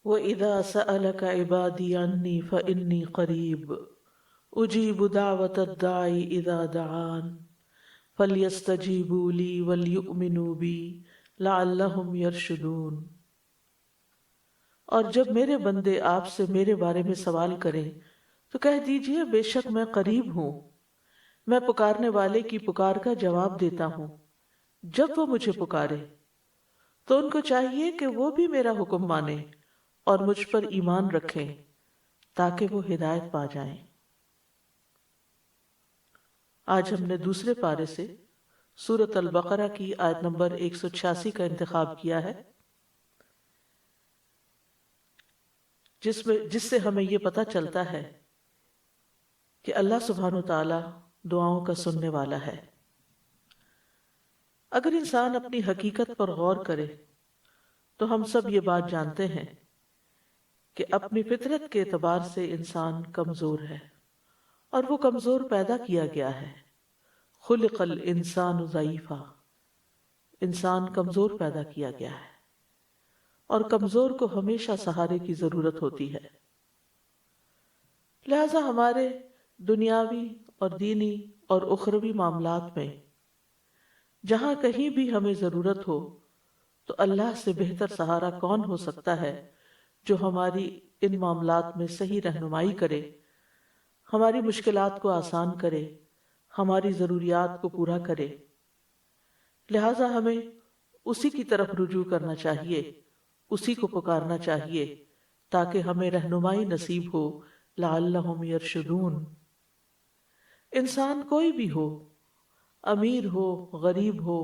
وَإِذَا سَأَلَكَ عِبَادِي عَنِّي فَإِنِّي قَرِيبٌ أُجِيبُ دَعْوَةَ الدَّاعِ إِذَا دَعَانِ فَلْيَسْتَجِيبُوا لِي وَلْيُؤْمِنُوا بِي لَعَلَّهُمْ يَرْشُدُونَ۔ اور جب میرے بندے آپ سے میرے بارے میں سوال کریں تو کہہ دیجئے بے شک میں قریب ہوں، میں پکارنے والے کی پکار کا جواب دیتا ہوں۔ جب وہ مجھے پکارے تو ان کو چاہیے کہ وہ بھی میرا حکم مانیں اور مجھ پر ایمان رکھیں تاکہ وہ ہدایت پا جائیں۔ آج ہم نے دوسرے پارے سے سورۃ البقرہ کی آیت نمبر 186 کا انتخاب کیا ہے، جس سے ہمیں یہ پتہ چلتا ہے کہ اللہ سبحانہ و تعالی دعاؤں کا سننے والا ہے۔ اگر انسان اپنی حقیقت پر غور کرے تو ہم سب یہ بات جانتے ہیں کہ اپنی فطرت کے اعتبار سے انسان کمزور ہے، اور وہ کمزور پیدا کیا گیا ہے۔ خلق الانسان ضعیفا، انسان کمزور پیدا کیا گیا ہے، اور کمزور کو ہمیشہ سہارے کی ضرورت ہوتی ہے۔ لہذا ہمارے دنیاوی اور دینی اور اخروی معاملات میں جہاں کہیں بھی ہمیں ضرورت ہو تو اللہ سے بہتر سہارا کون ہو سکتا ہے جو ہماری ان معاملات میں صحیح رہنمائی کرے، ہماری مشکلات کو آسان کرے، ہماری ضروریات کو پورا کرے۔ لہٰذا ہمیں اسی کی طرف رجوع کرنا چاہیے، اسی کو پکارنا چاہیے تاکہ ہمیں رہنمائی نصیب ہو، لعلہم یرشدون۔ انسان کوئی بھی ہو، امیر ہو، غریب ہو،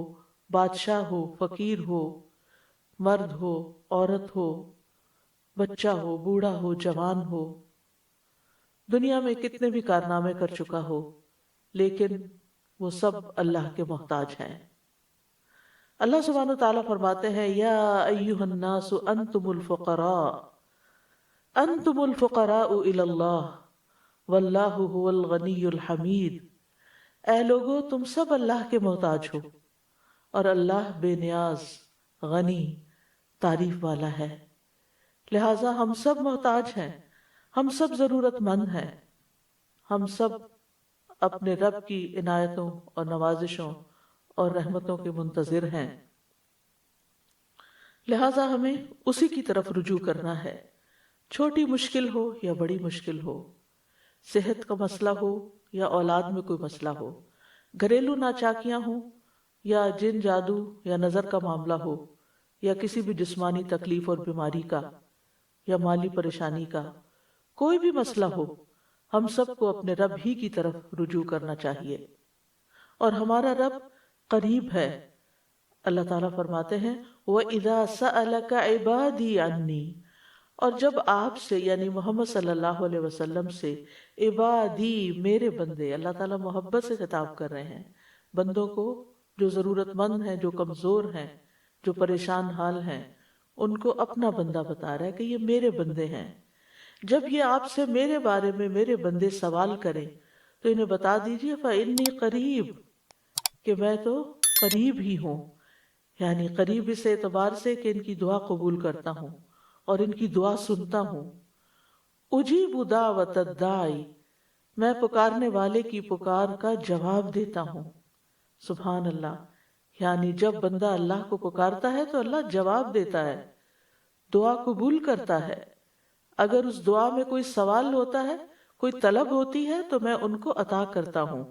بادشاہ ہو، فقیر ہو، مرد ہو، عورت ہو، بچہ ہو، بوڑھا ہو، جوان ہو، دنیا میں کتنے بھی کارنامے کر چکا ہو، لیکن وہ سب اللہ کے محتاج ہیں۔ اللہ سبحانہ وتعالیٰ فرماتے ہیں یا ایہا الناس انتم الفقراء، انتم الفقراء الی اللہ واللہ هو الغنی الحمید۔ اے لوگو تم سب اللہ کے محتاج ہو اور اللہ بے نیاز، غنی، تعریف والا ہے۔ لہٰذا ہم سب محتاج ہیں، ہم سب ضرورت مند ہیں، ہم سب اپنے رب کی عنایتوں اور نوازشوں اور رحمتوں کے منتظر ہیں۔ لہٰذا ہمیں اسی کی طرف رجوع کرنا ہے، چھوٹی مشکل ہو یا بڑی مشکل ہو، صحت کا مسئلہ ہو یا اولاد میں کوئی مسئلہ ہو، گھریلو ناچاکیاں ہوں یا جن جادو یا نظر کا معاملہ ہو، یا کسی بھی جسمانی تکلیف اور بیماری کا یا مالی پریشانی کا، کوئی بھی مسئلہ ہو، ہم سب کو اپنے رب ہی کی طرف رجوع کرنا چاہیے، اور ہمارا رب قریب ہے۔ اللہ تعالیٰ فرماتے ہیں وَإِذَا سَأَلَكَ عِبَادِي عَنِّي، اور جب آپ سے یعنی محمد صلی اللہ علیہ وسلم سے، عبادی میرے بندے، اللہ تعالیٰ محبت سے خطاب کر رہے ہیں بندوں کو جو ضرورت مند ہیں، جو کمزور ہیں، جو پریشان حال ہیں، ان کو اپنا بندہ بتا رہا ہے کہ یہ میرے بندے ہیں۔ جب یہ آپ سے میرے بارے میں میرے بندے سوال کریں تو انہیں بتا دیجئے فَإِنِّي قریب، کہ میں تو قریب ہی ہوں، یعنی قریب اس اعتبار سے کہ ان کی دعا قبول کرتا ہوں اور ان کی دعا سنتا ہوں۔ اجیب دعوت الداعی، میں پکارنے والے کی پکار کا جواب دیتا ہوں۔ سبحان اللہ، یعنی جب بندہ اللہ کو پکارتا ہے تو اللہ جواب دیتا ہے، دعا قبول کرتا ہے۔ اگر اس دعا میں کوئی سوال ہوتا ہے، کوئی طلب ہوتی ہے تو میں ان کو عطا کرتا ہوں،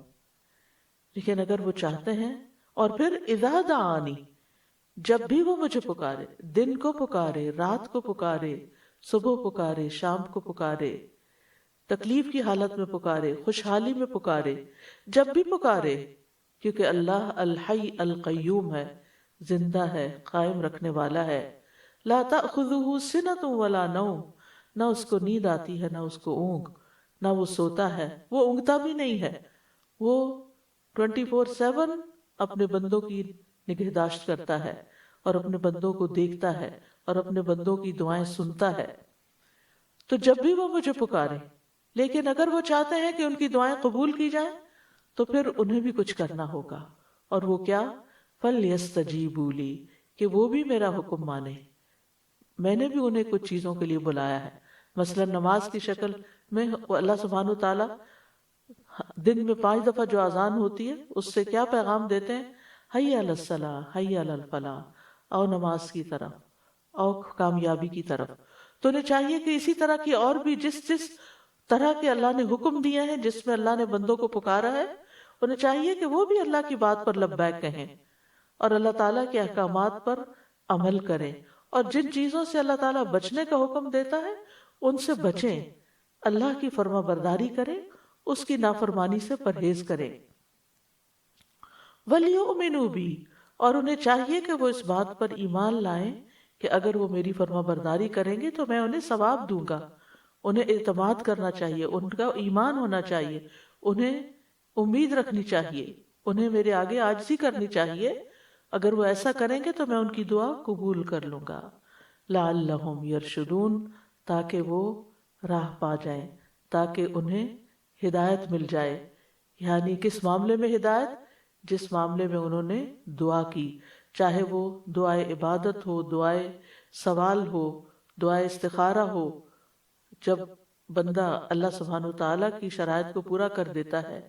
لیکن اگر وہ چاہتے ہیں، اور پھر اذا دعانی، جب بھی وہ مجھے پکارے، دن کو پکارے، رات کو پکارے، صبح پکارے، شام کو پکارے، تکلیف کی حالت میں پکارے، خوشحالی میں پکارے، جب بھی پکارے، کیونکہ اللہ الحی القیوم ہے، زندہ ہے، قائم رکھنے والا ہے۔ لا تأخذہ سنۃ ولا نوم، نہ اس کو نیند آتی ہے، نہ اس کو اونگ، نہ وہ سوتا ہے، وہ اونگتا بھی نہیں ہے، وہ 24/7 اپنے بندوں کی نگہداشت کرتا ہے اور اپنے بندوں کو دیکھتا ہے اور اپنے بندوں کی دعائیں سنتا ہے۔ تو جب بھی وہ مجھے پکارے، لیکن اگر وہ چاہتے ہیں کہ ان کی دعائیں قبول کی جائیں تو پھر انہیں بھی کچھ کرنا ہوگا، اور وہ کیا؟ فَلْيَسْتَجِيبُوا لِي، کہ وہ بھی میرا حکم مانے، میں نے بھی انہیں کچھ چیزوں کے لیے بلایا ہے. مثلا نماز کی شکل میں اللہ سبحانہ تعالیٰ دن میں 5 دفعہ جو اذان ہوتی ہے اس سے کیا پیغام دیتے ہیں؟ حی علی الصلاۃ، حی علی الفلاح، او نماز کی طرف، او کامیابی کی طرف. تو انہیں چاہیے کہ اسی طرح کی اور بھی جس جس طرح کے اللہ نے حکم دیے ہیں، جس میں اللہ نے بندوں کو پکارا ہے، انہیں چاہیے کہ وہ بھی اللہ کی بات پر لبیک کہیں اور اللہ تعالیٰ کے احکامات پر عمل کریں، اور جن چیزوں سے اللہ تعالیٰ بچنے کا حکم دیتا ہے ان سے بچیں، اللہ کی فرما برداری کریں، اس کی نافرمانی سے پرہیز کریں. وَلْيُؤْمِنُوا بِي، اور انہیں چاہیے کہ وہ اس بات پر ایمان لائیں کہ اگر وہ میری فرما برداری کریں گے تو میں انہیں ثواب دوں گا. انہیں اعتماد کرنا چاہیے، ان کا ایمان ہونا چاہیے، انہیں امید رکھنی چاہیے، انہیں میرے آگے عاجزی کرنی چاہیے. اگر وہ ایسا کریں گے تو میں ان کی دعا قبول کر لوں گا. لعلہم یرشدون، تاکہ وہ راہ پا جائیں، تاکہ انہیں ہدایت مل جائے. یعنی کس معاملے میں ہدایت؟ جس معاملے میں انہوں نے دعا کی، چاہے وہ دعائے عبادت ہو، دعائے سوال ہو، دعائے استخارہ ہو. جب بندہ اللہ سبحانہ تعالیٰ کی شرائط کو پورا کر دیتا ہے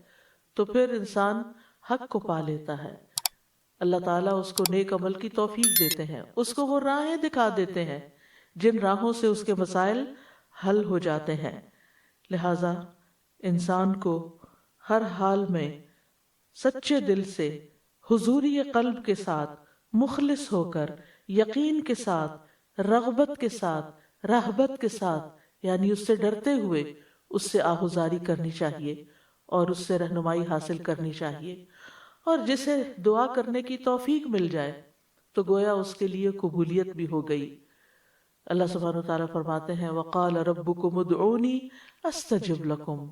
تو پھر انسان حق کو پا لیتا ہے. اللہ تعالیٰ اس کو نیک عمل کی توفیق دیتے ہیں، اس کو وہ راہیں دکھا دیتے ہیں جن راہوں سے اس کے مسائل حل ہو جاتے ہیں. لہٰذا انسان کو ہر حال میں سچے دل سے، حضوری قلب کے ساتھ، مخلص ہو کر، یقین کے ساتھ، رغبت کے ساتھ، رہبت کے ساتھ، یعنی اس سے ڈرتے ہوئے اس سے آہوزاری کرنی چاہیے اور اس سے رہنمائی حاصل کرنی چاہیے. اور جسے دعا کرنے کی توفیق مل جائے تو گویا اس کے لیے قبولیت بھی ہو گئی. اللہ سبحانہ وتعالیٰ فرماتے ہیں وَقَالَ رَبُّكُمُ ادْعُونِي أَسْتَجِبْ لَكُمْ،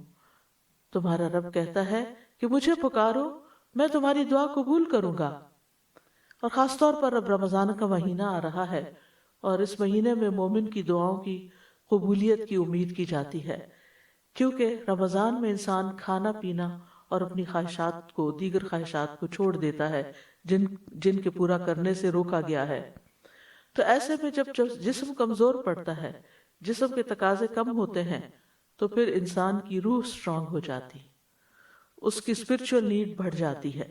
تمہارا رب کہتا ہے کہ مجھے پکارو، میں تمہاری دعا قبول کروں گا. اور خاص طور پر اب رمضان کا مہینہ آ رہا ہے اور اس مہینے میں مومن کی دعاؤں کی قبولیت کی امید کی جاتی ہے، کیونکہ رمضان میں انسان کھانا پینا اور اپنی خواہشات کو، دیگر خواہشات کو چھوڑ دیتا ہے جن کے پورا کرنے سے روکا گیا ہے. تو ایسے میں جب جسم کمزور پڑتا ہے، جسم کے تقاضے کم ہوتے ہیں، تو پھر انسان کی روح سٹرونگ ہو جاتی، اس کی اسپرچول نیڈ بڑھ جاتی ہے.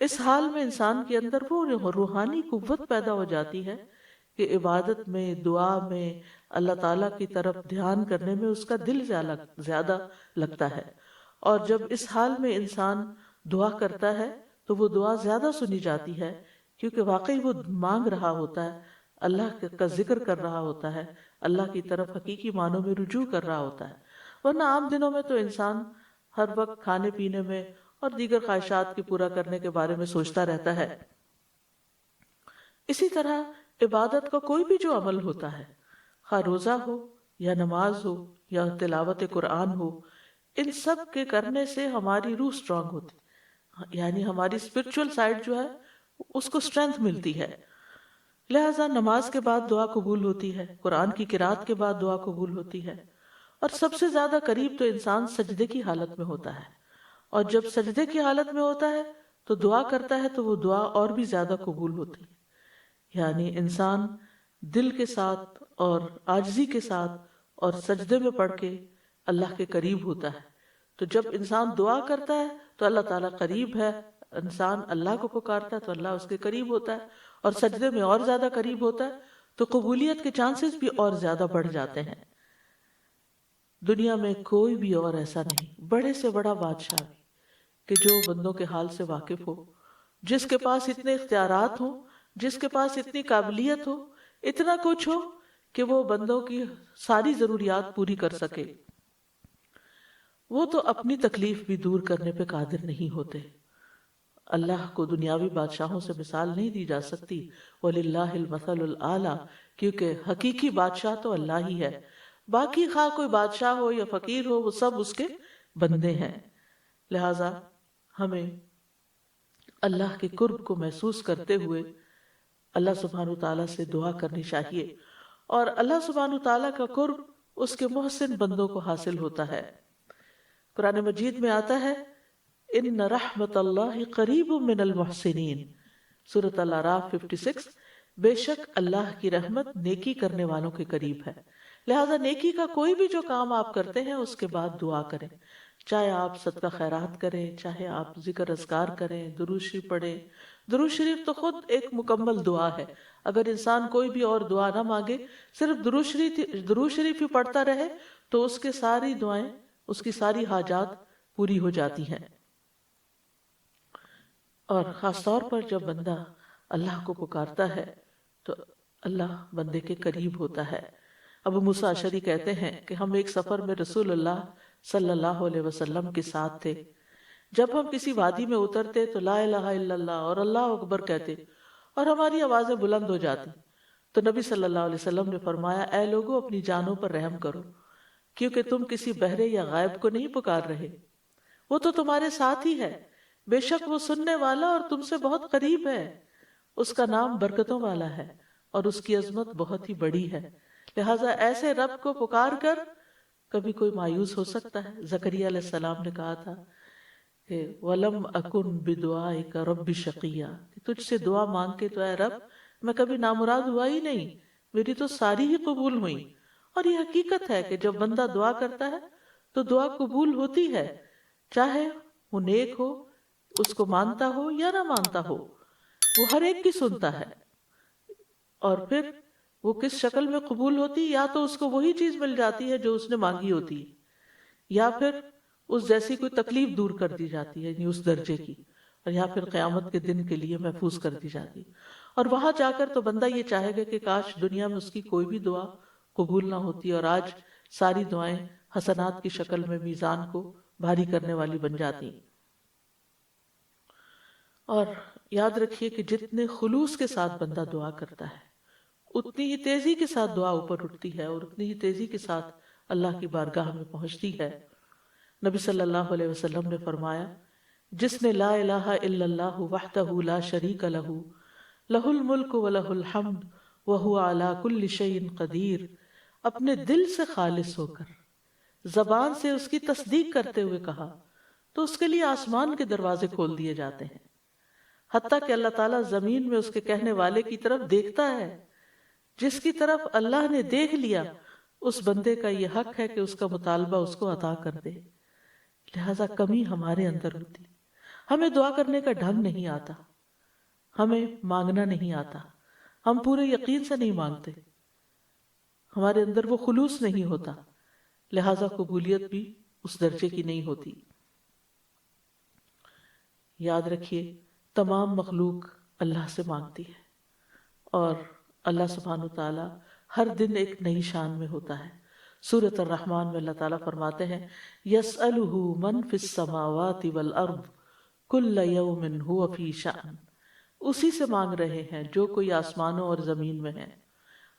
اس حال میں انسان کے اندر وہ روحانی قوت پیدا ہو جاتی ہے کہ عبادت میں، دعا میں، اللہ تعالیٰ کی طرف دھیان کرنے میں اس کا دل زیادہ لگتا ہے. اور جب اس حال میں انسان دعا کرتا ہے تو وہ دعا زیادہ سنی جاتی ہے، کیونکہ واقعی وہ مانگ رہا ہوتا ہے، اللہ کا ذکر کر رہا ہوتا ہے، اللہ کی طرف حقیقی معنوں میں رجوع کر رہا ہوتا ہے. ورنہ عام دنوں میں تو انسان ہر وقت کھانے پینے میں اور دیگر خواہشات کی پورا کرنے کے بارے میں سوچتا رہتا ہے. اسی طرح عبادت کا کوئی بھی جو عمل ہوتا ہے، خواہ روزہ ہو یا نماز ہو یا تلاوت قرآن ہو، ان سب کے کرنے سے ہماری روح سٹرونگ ہوتی، یعنی ہماری اسپرچول سائیڈ جو ہے اس کو اسٹرینتھ ملتی ہے. لہٰذا نماز کے بعد دعا قبول ہوتی ہے، قرآن کی قرات کے بعد دعا قبول ہوتی ہے، اور سب سے زیادہ قریب تو انسان سجدے کی حالت میں ہوتا ہے. اور جب سجدے کی حالت میں ہوتا ہے تو دعا کرتا ہے تو وہ دعا اور بھی زیادہ قبول ہوتی ہے. یعنی انسان دل کے ساتھ اور عاجزی کے ساتھ اور سجدے میں پڑھ کے اللہ کے قریب ہوتا ہے. تو جب انسان دعا کرتا ہے تو اللہ تعالیٰ قریب ہے، انسان اللہ کو پکارتا ہے تو اللہ اس کے قریب ہوتا ہے، اور سجدے میں اور زیادہ قریب ہوتا ہے تو قبولیت کے چانسز بھی اور زیادہ بڑھ جاتے ہیں. دنیا میں کوئی بھی اور ایسا نہیں، بڑے سے بڑا بادشاہ بھی، کہ جو بندوں کے حال سے واقف ہو، جس کے پاس اتنے اختیارات ہوں، جس کے پاس اتنی قابلیت ہو، اتنا کچھ ہو کہ وہ بندوں کی ساری ضروریات پوری کر سکے، وہ تو اپنی تکلیف بھی دور کرنے پہ قادر نہیں ہوتے. اللہ کو دنیاوی بادشاہوں سے مثال نہیں دی جا سکتی. وَلِلَّهِ الْمَثَلُ الْأَعْلَى، کیونکہ حقیقی بادشاہ تو اللہ ہی ہے، باقی خواہ کوئی بادشاہ ہو یا فقیر ہو، وہ سب اس کے بندے ہیں. لہٰذا ہمیں اللہ کے قرب کو محسوس کرتے ہوئے اللہ سبحانہ تعالیٰ سے دعا کرنی چاہیے، اور اللہ سبحانہ تعالیٰ کا قرب اس کے محسن بندوں کو حاصل ہوتا ہے. قرآن مجید میں آتا ہے ان رحمت اللہ قریب من المحسنین، سورۃ الاعراف 56، بے شک اللہ کی رحمت نیکی کرنے والوں کے قریب ہے، لہذا نیکی کا کوئی بھی جو کام آپ کرتے ہیں اس کے بعد دعا کریں، چاہے آپ صدقہ خیرات کریں، چاہے آپ ذکر اذکار کریں، درود شریف پڑھیں۔ درود شریف تو خود ایک مکمل دعا ہے، اگر انسان کوئی بھی اور دعا نہ مانگے، صرف درود شریف ہی پڑھتا رہے تو اس کے ساری دعائیں، اس کی ساری حاجات پوری ہو جاتی ہیں۔ اور خاص طور پر جب بندہ اللہ کو پکارتا ہے تو اللہ بندے کے قریب ہوتا ہے۔ ابو موسیٰ اشعری کہتے ہیں کہ ہم ایک سفر میں رسول اللہ صلی اللہ علیہ وسلم کے ساتھ تھے، جب ہم کسی وادی میں اترتے تو لا الہ الا اللہ اور اللہ اکبر کہتے اور ہماری آوازیں بلند ہو جاتی، تو نبی صلی اللہ علیہ وسلم نے فرمایا، اے لوگو اپنی جانوں پر رحم کرو، کیونکہ تم کسی بہرے یا غائب کو نہیں پکار رہے، وہ تو تمہارے ساتھ ہی ہے، بے شک وہ سننے والا اور تم سے بہت قریب ہے، اس کا نام برکتوں والا ہے اور اس کی عظمت بہت ہی بڑی ہے، لہٰذا ایسے رب کو پکار کر کبھی کوئی مایوس ہو سکتا ہے؟ زکریا علیہ السلام نے کہا تھا کہ وَلَمْ أَكُنْ بِدُعَائِكَ رَبِّ شَقِيًّا، کہ تجھ سے دعا مانگ کے تو اے رب میں کبھی نامراد ہوا ہی نہیں، میری تو ساری ہی قبول ہوئی۔ اور یہ حقیقت ہے کہ جب بندہ دعا کرتا ہے تو دعا قبول ہوتی ہے، چاہے وہ نیک ہو، اس کو مانتا ہو یا نہ مانتا ہو، وہ ہر ایک کی سنتا ہے۔ اور پھر وہ کس شکل میں قبول ہوتی، یا تو اس کو وہی چیز مل جاتی ہے جو اس نے مانگی ہوتی، یا پھر اس جیسی کوئی تکلیف دور کر دی جاتی ہے، یعنی اس درجے کی، اور یا پھر قیامت کے دن کے لیے محفوظ کر دی جاتی۔ اور وہاں جا کر تو بندہ یہ چاہے گا کہ کاش دنیا میں اس کی کوئی بھی دعا قبول نہ ہوتی اور آج ساری دعائیں حسنات کی شکل میں میزان کو بھاری کرنے والی بن جاتی۔ اور یاد رکھیے کہ جتنے خلوص کے ساتھ بندہ دعا کرتا ہے اتنی ہی تیزی کے ساتھ دعا اوپر اٹھتی ہے اور اتنی ہی تیزی کے ساتھ اللہ کی بارگاہ میں پہنچتی ہے۔ نبی صلی اللہ علیہ وسلم نے فرمایا، جس نے لا الہ الا اللہ وحدہ لا شریک لہ لہ الملک و لہ الحمد وہو علی کل شیء قدیر، اپنے دل سے خالص ہو کر زبان سے اس کی تصدیق کرتے ہوئے کہا تو اس کے لیے آسمان کے دروازے کھول دیے جاتے ہیں، حتیٰ کہ اللہ تعالیٰ زمین میں اس کے کہنے والے کی طرف دیکھتا ہے، جس کی طرف اللہ نے دیکھ لیا اس بندے کا یہ حق ہے کہ اس کا مطالبہ اس کو عطا کر دے۔ لہذا کمی ہمارے اندر ہوتی، ہمیں دعا کرنے کا ڈھنگ نہیں آتا، ہمیں مانگنا نہیں آتا، ہم پورے یقین سے نہیں مانگتے، ہمارے اندر وہ خلوص نہیں ہوتا، لہذا قبولیت بھی اس درجے کی نہیں ہوتی۔ یاد رکھیے تمام مخلوق اللہ سے مانگتی ہے اور اللہ سبحانہ وتعالی ہر دن ایک نئی شان میں ہوتا ہے۔ سورۃ الرحمن میں اللہ تعالیٰ فرماتے ہیں، یسألہ من فی السماوات والارض کل یوم هو فی شأن، اسی سے مانگ رہے ہیں جو کوئی آسمانوں اور زمین میں ہے،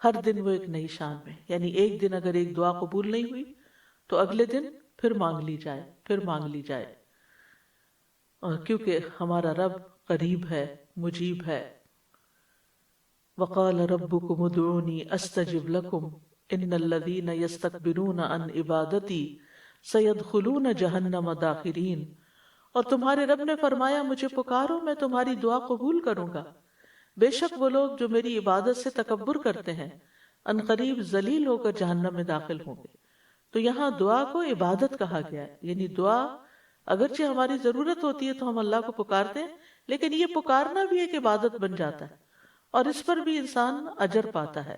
ہر دن وہ ایک نئی شان میں، یعنی ایک دن اگر ایک دعا قبول نہیں ہوئی تو اگلے دن پھر مانگ لی جائے، پھر مانگ لی جائے، اور کیونکہ ہمارا رب قریب ہے، مجیب ہے۔ وقال ربکم ادعونی استجب لکم ان الذین یستکبرون عن عبادتی سیدخلون جہنم داخرین، اور تمہارے رب نے فرمایا مجھے پکارو میں تمہاری دعا قبول کروں گا، بے شک وہ لوگ جو میری عبادت سے تکبر کرتے ہیں ان قریب ذلیل ہو کر جہنم میں داخل ہوں گے۔ تو یہاں دعا کو عبادت کہا گیا ہے، یعنی دعا اگرچہ ہماری ضرورت ہوتی ہے تو ہم اللہ کو پکارتے ہیں، لیکن یہ پکارنا بھی ایک عبادت بن جاتا ہے اور اس پر بھی انسان اجر پاتا ہے۔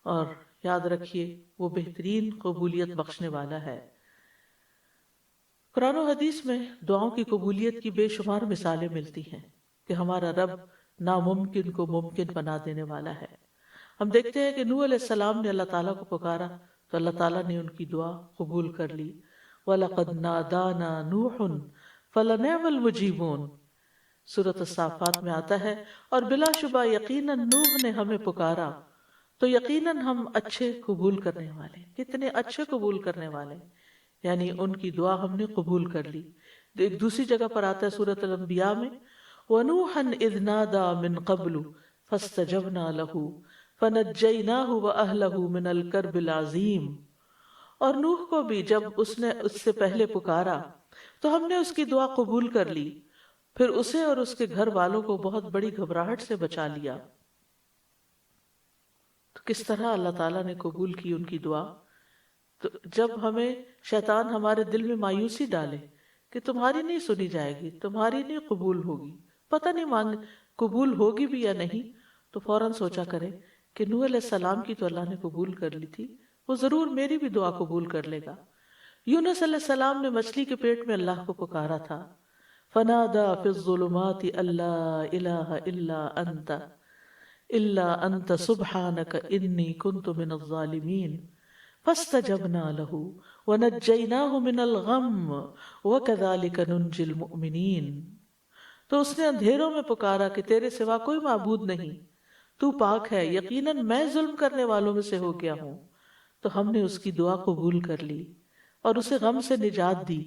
اور یاد رکھیے وہ بہترین قبولیت بخشنے والا ہے۔ قرآن و حدیث میں دعاؤں کی قبولیت کی بے شمار مثالیں ملتی ہیں کہ ہمارا رب ناممکن کو ممکن بنا دینے والا ہے۔ ہم دیکھتے ہیں کہ نوح علیہ السلام نے اللہ تعالیٰ کو پکارا تو اللہ تعالیٰ نے ان کی دعا قبول کر لی۔ وَلَقَدْ نَادَانَا نُوحٌ فَلَنِعْمَ الْمُجِيبُونَ، سورۃ الصافات میں آتا ہے، اور بلا شبہ یقیناً نوح نے ہمیں پکارا تو یقیناً ہم اچھے قبول کرنے والے، کتنے اچھے قبول کرنے والے، یعنی ان کی دعا ہم نے قبول کر لی۔ ایک دوسری جگہ پر آتا ہے سورۃ الانبیاء میں، وَنُوحًا إِذْ نَادَى مِن قَبْلُ فَاسْتَجَبْنَا لَهُ فَنَجَّيْنَاهُ وَأَهْلَهُ مِنَ الْكَرْبِ الْعَظِيمِ، اور نوح کو بھی جب اس نے اس سے پہلے پکارا تو ہم نے اس کی دعا قبول کر لی، پھر اسے اور اس کے گھر والوں کو بہت بڑی گھبراہٹ سے بچا لیا۔ کس طرح اللہ تعالیٰ نے قبول کی ان کی دعا. تو جب ہمیں شیطان ہمارے دل میں مایوسی ڈالے کہ تمہاری نہیں سنی جائے گی، تمہاری نہیں قبول ہوگی، پتہ نہیں مانگ قبول ہوگی بھی یا نہیں، تو فوراً سوچا کرے کہ نوح علیہ السلام کی تو اللہ نے قبول کر لی تھی، وہ ضرور میری بھی دعا قبول کر لے گا. یونس علیہ السلام نے مچھلی کے پیٹ میں اللہ کو پکارا تھا. فنادا فی الظلمات اللہ الہ الا انت سبحانک انی کنت من الظالمین فاستجبنا له ونجیناہ من الغم وکذالک ننجی المؤمنین. تو اس نے اندھیروں میں پکارا کہ تیرے سوا کوئی معبود نہیں، تو پاک ہے، یقیناً میں ظلم کرنے والوں میں سے ہو گیا ہوں. تو ہم نے اس کی دعا قبول کر لی اور اسے غم سے نجات دی.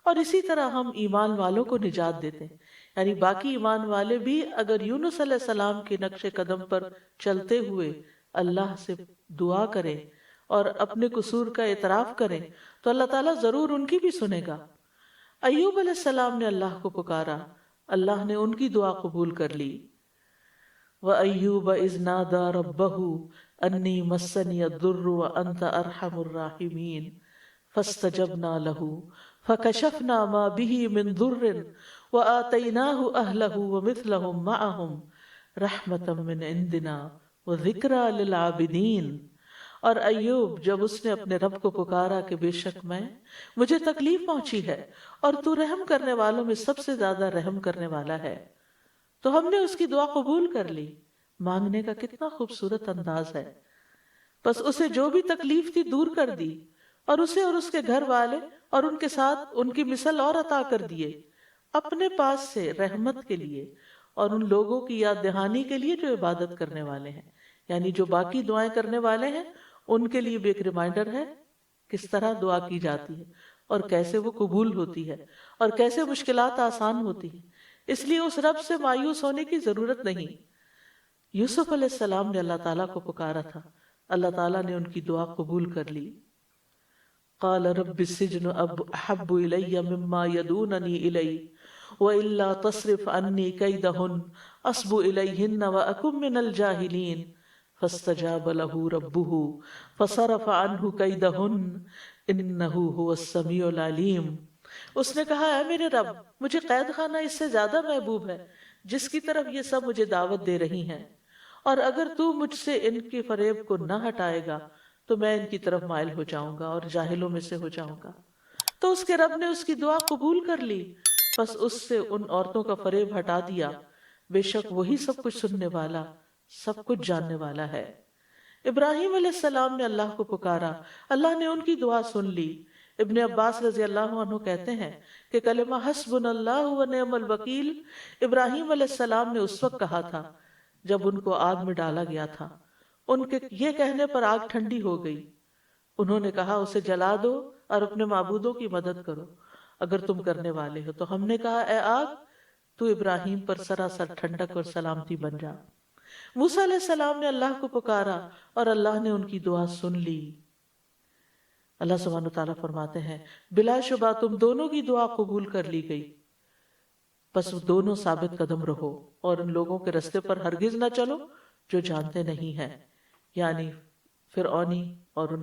اور اسی طرح ہم ایمان والوں کو نجات دیتے ہیں، یعنی باقی ایمان والے بھی اگر یونس علیہ السلام کے نقش قدم پر چلتے ہوئے اللہ سے دعا کریں اور اپنے قصور کا اعتراف کریں تو اللہ تعالیٰ ضرور ان کی بھی سنے گا. ایوب علیہ السلام نے اللہ کو پکارا، اللہ نے ان کی دعا قبول کر لی. وَأَيُّوبَ إِذْ نَادَى رَبَّهُ أَنِّي مَسَّنِيَ الضُّرُّ وَأَنْتَ أَرْحَمُ الرَّاحِمِينَ فَاسْتَجَبْنَا لَهُ فَكَشَفْنَا مَا بِهِ مِنْ ضُرٍّ وَآتَيْنَاهُ أَهْلَهُ وَمِثْلَهُمْ مَعَهُمْ رَحْمَةً مِنْ عِنْدِنَا وَذِكْرَى لِلْعَابِدِينَ. اور ایوب جب اس نے اپنے رب کو پکارا کہ بے شک مجھے تکلیف پہنچی ہے اور تو رحم کرنے والوں میں سب سے زیادہ رحم کرنے والا ہے، تو ہم نے اس کی دعا قبول کر لی. مانگنے کا کتنا خوبصورت انداز ہے. بس اسے جو بھی تکلیف تھی دور کر دی اور اسے اور اس کے گھر والے اور ان کے ساتھ ان کی مثل اور عطا کر دیے اپنے پاس سے رحمت کے لیے اور ان لوگوں کی یاد دہانی کے لیے جو عبادت کرنے والے ہیں، یعنی جو باقی دعائیں کرنے والے ہیں ان کے لیے بھی ایک ریمائنڈر ہے کس طرح دعا کی جاتی ہے اور کیسے وہ قبول ہوتی ہے اور کیسے مشکلات آسان ہوتی ہیں. اس لیے اس رب سے مایوس ہونے کی ضرورت نہیں. یوسف علیہ السلام نے اللہ تعالیٰ کو پکارا تھا، اللہ تعالیٰ نے ان کی دعا قبول کر لی. قال رب السجن احب الی مما یدوننی الی وإلا تصرف عنی کیدہن اصب الیہن واکن من الجاہلین فاستجاب له ربه فصرف عنہ کیدہن انہ هو السمیع العلیم. اس نے کہا اے میرے رب، مجھے قید خانہ اس سے زیادہ محبوب ہے جس کی طرف یہ سب مجھے دعوت دے رہی ہیں، اور اگر تو مجھ سے ان کے فریب کو نہ ہٹائے گا تو میں ان کی طرف مائل ہو جاؤں گا اور جاہلوں میں سے ہو جاؤں گا. تو اس کے رب نے اس کی دعا قبول کر لی، بس اس سے ان عورتوں کا فریب ہٹا دیا. بے شک وہی سب کچھ سننے والا، سب کچھ جاننے والا ہے. ابراہیم علیہ السلام نے اللہ کو پکارا، اللہ نے ان کی دعا سن لی. ابن عباس رضی اللہ عنہ کہتے ہیں کہ کلمہ حسبنا اللہ و نعم الوکیل ابراہیم علیہ السلام نے اس وقت کہا تھا جب ان کو آگ میں ڈالا گیا تھا. ان کے یہ کہنے پر آگ ٹھنڈی ہو گئی. انہوں نے کہا اسے جلا دو اور اپنے معبودوں کی مدد کرو اگر تم کرنے والے ہو. تو ہم نے کہا اے آگ تو ابراہیم پر سراسر ٹھنڈک اور سلامتی بن جا. موسیٰ علیہ السلام نے اللہ کو پکارا اور اللہ نے ان کی دعا سن لی. اللہ سبحانہ وتعالیٰ فرماتے ہیں بلا شبہ تم دونوں کی دعا قبول کر لی گئی، بس دونوں ثابت قدم رہو اور ان لوگوں کے رستے پر ہرگز نہ چلو جو جانتے نہیں ہیں، یعنی فرعونی اور ان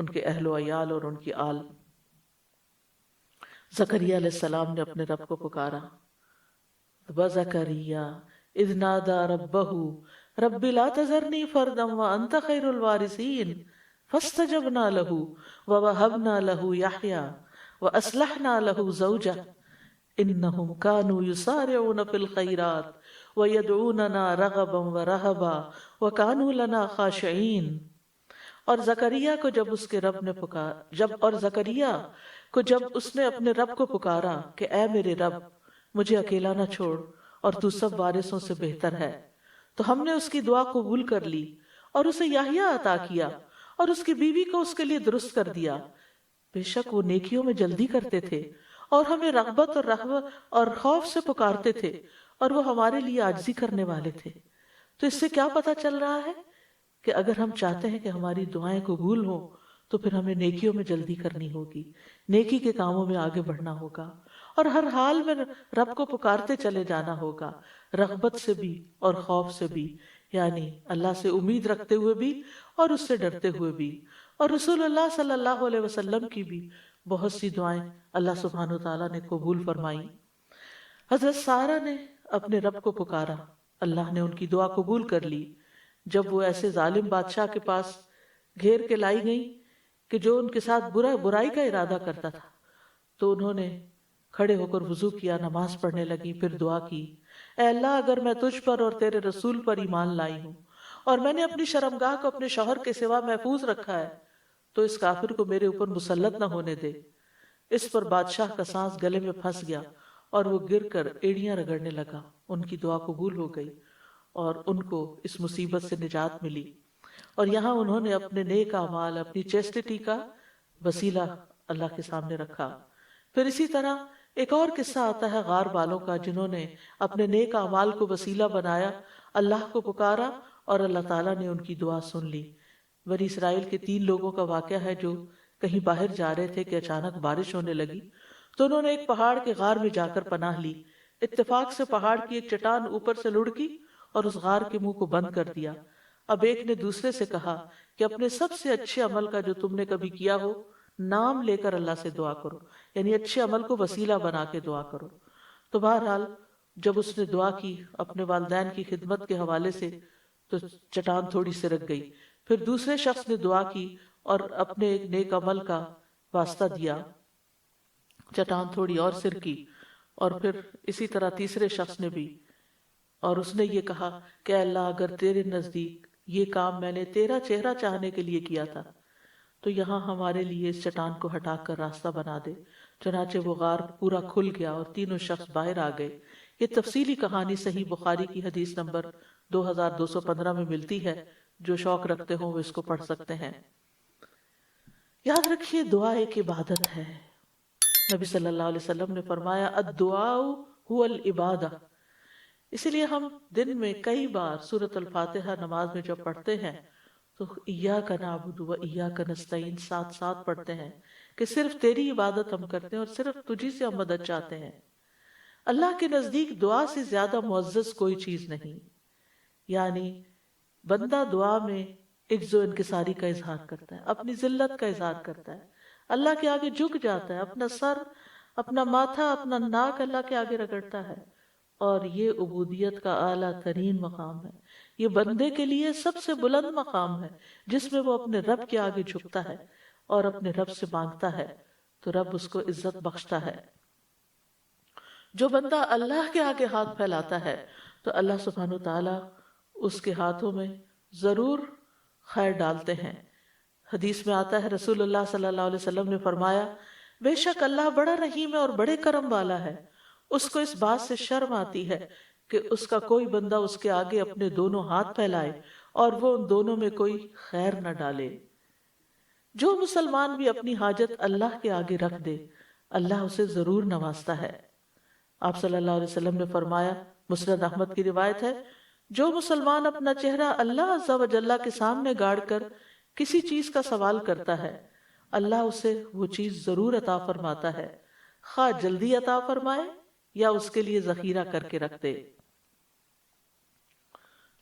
کے اہل و عیال اور ان کی آل. زکریا علیہ السلام نے اپنے رب کو پکارا. وَزَكَرِيَّا إِذْ نَادَى رَبَّهُ رَبِّ لَا تَذَرْنِي فَرْدًا وَأَنْتَ خَيْرُ الْوَارِثِينَ فَاسْتَجَبْنَا لَهُ وَوَهَبْنَا لَهُ يَحْيَىٰ وَأَصْلَحْنَا لَهُ زَوْجَهُ إِنَّهُمْ كَانُوا يُسَارِعُونَ فِي الْخَيْرَاتِ وَيَدْعُونَنَا رَغَبًا وَرَهَبًا وَكَانُوا لَنَا خَاشِعِينَ. اور زکریا کو جب اس نے اپنے رب کو پکارا کہ اے میرے رب مجھے اکیلا نہ چھوڑ اور تو سب وارثوں سے بہتر ہے، تو ہم نے اس کی دعا قبول کر لی اور اسے یحییٰ عطا کیا اور اس کی بیوی کو اس کے لیے درست کر دیا. بے شک وہ نیکیوں میں جلدی کرتے تھے اور ہمیں رغبت اور رہبت اور خوف سے پکارتے تھے اور وہ ہمارے لیے عاجزی کرنے والے تھے. تو اس سے کیا پتہ چل رہا ہے کہ اگر ہم چاہتے ہیں کہ ہماری دعائیں قبول ہوں تو پھر ہمیں نیکیوں میں جلدی کرنی ہوگی، نیکی کے کاموں میں آگے بڑھنا ہوگا اور ہر حال میں رب کو پکارتے چلے جانا ہوگا، رغبت سے بھی اور خوف سے بھی، یعنی اللہ سے امید رکھتے ہوئے بھی اور اس سے ڈرتے ہوئے بھی. اور رسول اللہ صلی اللہ علیہ وسلم کی بھی بہت سی دعائیں اللہ سبحانہ وتعالیٰ نے قبول فرمائی. حضرت سارہ نے اپنے رب کو پکارا، اللہ نے ان کی دعا قبول کر لی. جب وہ ایسے ظالم بادشاہ کے پاس گھیر کے لائی گئی کہ جو ان کے ساتھ برائی کا ارادہ کرتا تھا، تو انہوں نے کھڑے ہو کر وضو کیا، نماز پڑھنے لگی، پھر دعا کی، اے اللہ اگر میں تجھ پر اور تیرے رسول پر ایمان لائی ہوں اور میں نے اپنی شرمگاہ کو اپنے شوہر کے سوا محفوظ رکھا ہے تو اس کافر کو میرے اوپر مسلط نہ ہونے دے. اس پر بادشاہ کا سانس گلے میں پھنس گیا اور وہ گر کر ایڑیاں رگڑنے لگا. ان کی دعا قبول ہو گئی اور ان کو اس مصیبت سے نجات ملی. اور یہاں انہوں نے اپنے نیک اعمال، اپنی چیسٹی کا وسیلہ اللہ کے سامنے رکھا. پھر اسی طرح ایک اور قصہ آتا ہے غار والوں کا، جنہوں نے اپنے نیک اعمال کو وسیلہ بنایا، اللہ کو پکارا اور اللہ تعالیٰ نے ان کی دعا سن لی. بنی اسرائیل کے 3 لوگوں کا واقعہ ہے جو کہیں باہر جا رہے تھے کہ اچانک بارش ہونے لگی تو انہوں نے ایک پہاڑ کے غار میں جا کر پناہ لی. اتفاق سے پہاڑ کی ایک چٹان اوپر سے لڑکی اور اس غار کے منہ کو بند کر دیا. اب ایک نے دوسرے سے کہا کہ اپنے سب سے اچھے عمل کا جو تم نے کبھی کیا ہو نام لے کر اللہ سے دعا کرو، یعنی اچھے عمل کو وسیلہ بنا کے دعا کرو. تو بہرحال جب اس نے دعا کی اپنے والدین کی خدمت کے حوالے سے تو چٹان تھوڑی سرک گئی. پھر دوسرے شخص نے دعا کی اور اپنے ایک نیک عمل کا واسطہ دیا، چٹان تھوڑی اور سرکی. اور پھر اسی طرح تیسرے شخص نے بھی، اور اس نے یہ کہا کہ اللہ اگر تیرے نزدیک یہ کام میں نے تیرا چہرہ چاہنے کے لیے کیا تھا تو یہاں ہمارے لیے اس چٹان کو ہٹا کر راستہ بنا دے. چنانچہ وہ غار پورا کھل گیا اور تینوں شخص باہر آ گئے. یہ تفصیلی کہانی صحیح بخاری کی حدیث نمبر 2215 میں ملتی ہے. جو شوق رکھتے ہوں وہ اس کو پڑھ سکتے ہیں. یاد رکھیے دعا ایک عبادت ہے. نبی صلی اللہ علیہ وسلم نے فرمایا الدعاء هو العبادہ. اسی لیے ہم دن میں کئی بار سورۃ الفاتحہ نماز میں جب پڑھتے ہیں تو ایاک نعبد و ایاک نستعین ساتھ ساتھ پڑھتے ہیں کہ صرف تیری عبادت ہم کرتے ہیں اور صرف تجھی سے ہم مدد چاہتے ہیں. اللہ کے نزدیک دعا سے زیادہ معزز کوئی چیز نہیں. یعنی بندہ دعا میں عجز و انکساری کا اظہار کرتا ہے، اپنی ذلت کا اظہار کرتا ہے، اللہ کے آگے جھک جاتا ہے، اپنا سر، اپنا ماتھا، اپنا ناک اللہ کے آگے رگڑتا ہے. اور یہ عبودیت کا اعلیٰ ترین مقام ہے. یہ بندے کے لیے سب سے بلند مقام ہے جس میں وہ اپنے رب کے آگے جھکتا ہے اور اپنے رب سے مانگتا ہے تو رب اس کو عزت بخشتا ہے. جو بندہ اللہ کے آگے ہاتھ پھیلاتا ہے تو اللہ سبحانہ وتعالیٰ اس کے ہاتھوں میں ضرور خیر ڈالتے ہیں. حدیث میں آتا ہے رسول اللہ صلی اللہ علیہ وسلم نے فرمایا بے شک اللہ بڑا رحیم ہے اور بڑے کرم والا ہے. اس کو اس بات سے شرم آتی ہے کہ اس کا کوئی بندہ اس کے آگے اپنے دونوں ہاتھ پھیلائے اور وہ ان دونوں میں کوئی خیر نہ ڈالے. جو مسلمان بھی اپنی حاجت اللہ کے آگے رکھ دے اللہ اسے ضرور نوازتا ہے. آپ صلی اللہ علیہ وسلم نے فرمایا، مسند احمد کی روایت ہے، جو مسلمان اپنا چہرہ اللہ عز و جل کے سامنے گاڑ کر کسی چیز کا سوال کرتا ہے اللہ اسے وہ چیز ضرور عطا فرماتا ہے، خواہ جلدی عطا فرمائے یا اس کے لیے ذخیرہ کر کے رکھ دے.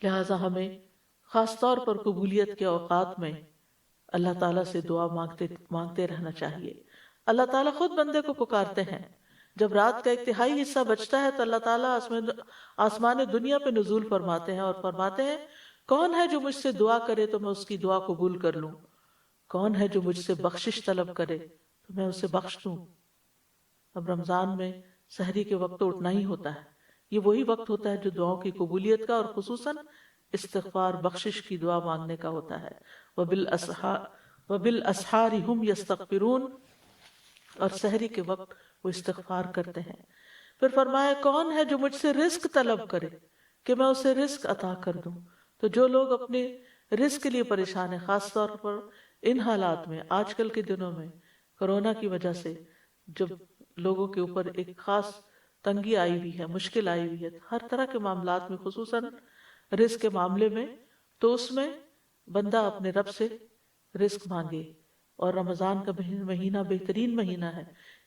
لہٰذا ہمیں خاص طور پر قبولیت کے اوقات میں اللہ تعالیٰ سے دعا مانگتے رہنا چاہیے. اللہ تعالیٰ خود بندے کو پکارتے ہیں. جب رات کا 1/3 حصہ بچتا ہے تو اللہ تعالیٰ آسمان دنیا پہ نزول فرماتے ہیں اور فرماتے ہیں کون ہے جو مجھ سے دعا کرے تو میں اس کی دعا قبول کر لوں، کون ہے جو مجھ سے بخشش طلب کرے تو میں اسے بخش دوں. اب رمضان میں سحری کے وقت تو اٹھنا ہی ہوتا ہے. یہ وہی وقت ہوتا ہے جو دعاؤں کی قبولیت کا اور خصوصاً استغفار بخشش کی دعا مانگنے کا ہوتا ہے. وَبِالْأَسْحَارِ هُمْ يَسْتَغْفِرُونَ، اور سحری کے وقت وہ استغفار کرتے ہیں. پھر فرمایا کون ہے جو مجھ سے رزق طلب کرے کہ میں اسے رزق عطا کر دوں. تو جو لوگ اپنے رزق کے لیے پریشان ہیں، خاص طور پر ان حالات میں، آج کل کے دنوں میں کرونا کی وجہ سے جب لوگوں کے اوپر ایک خاص تنگی آئی ہوئی ہے، مشکل آئی ہوئی ہے ہر طرح کے معاملات میں، خصوصاً رزق کے معاملے میں، تو اس میں بندہ اپنے رب سے رزق مانگے. اور رمضان کا مہینہ بہترین مہینہ ہے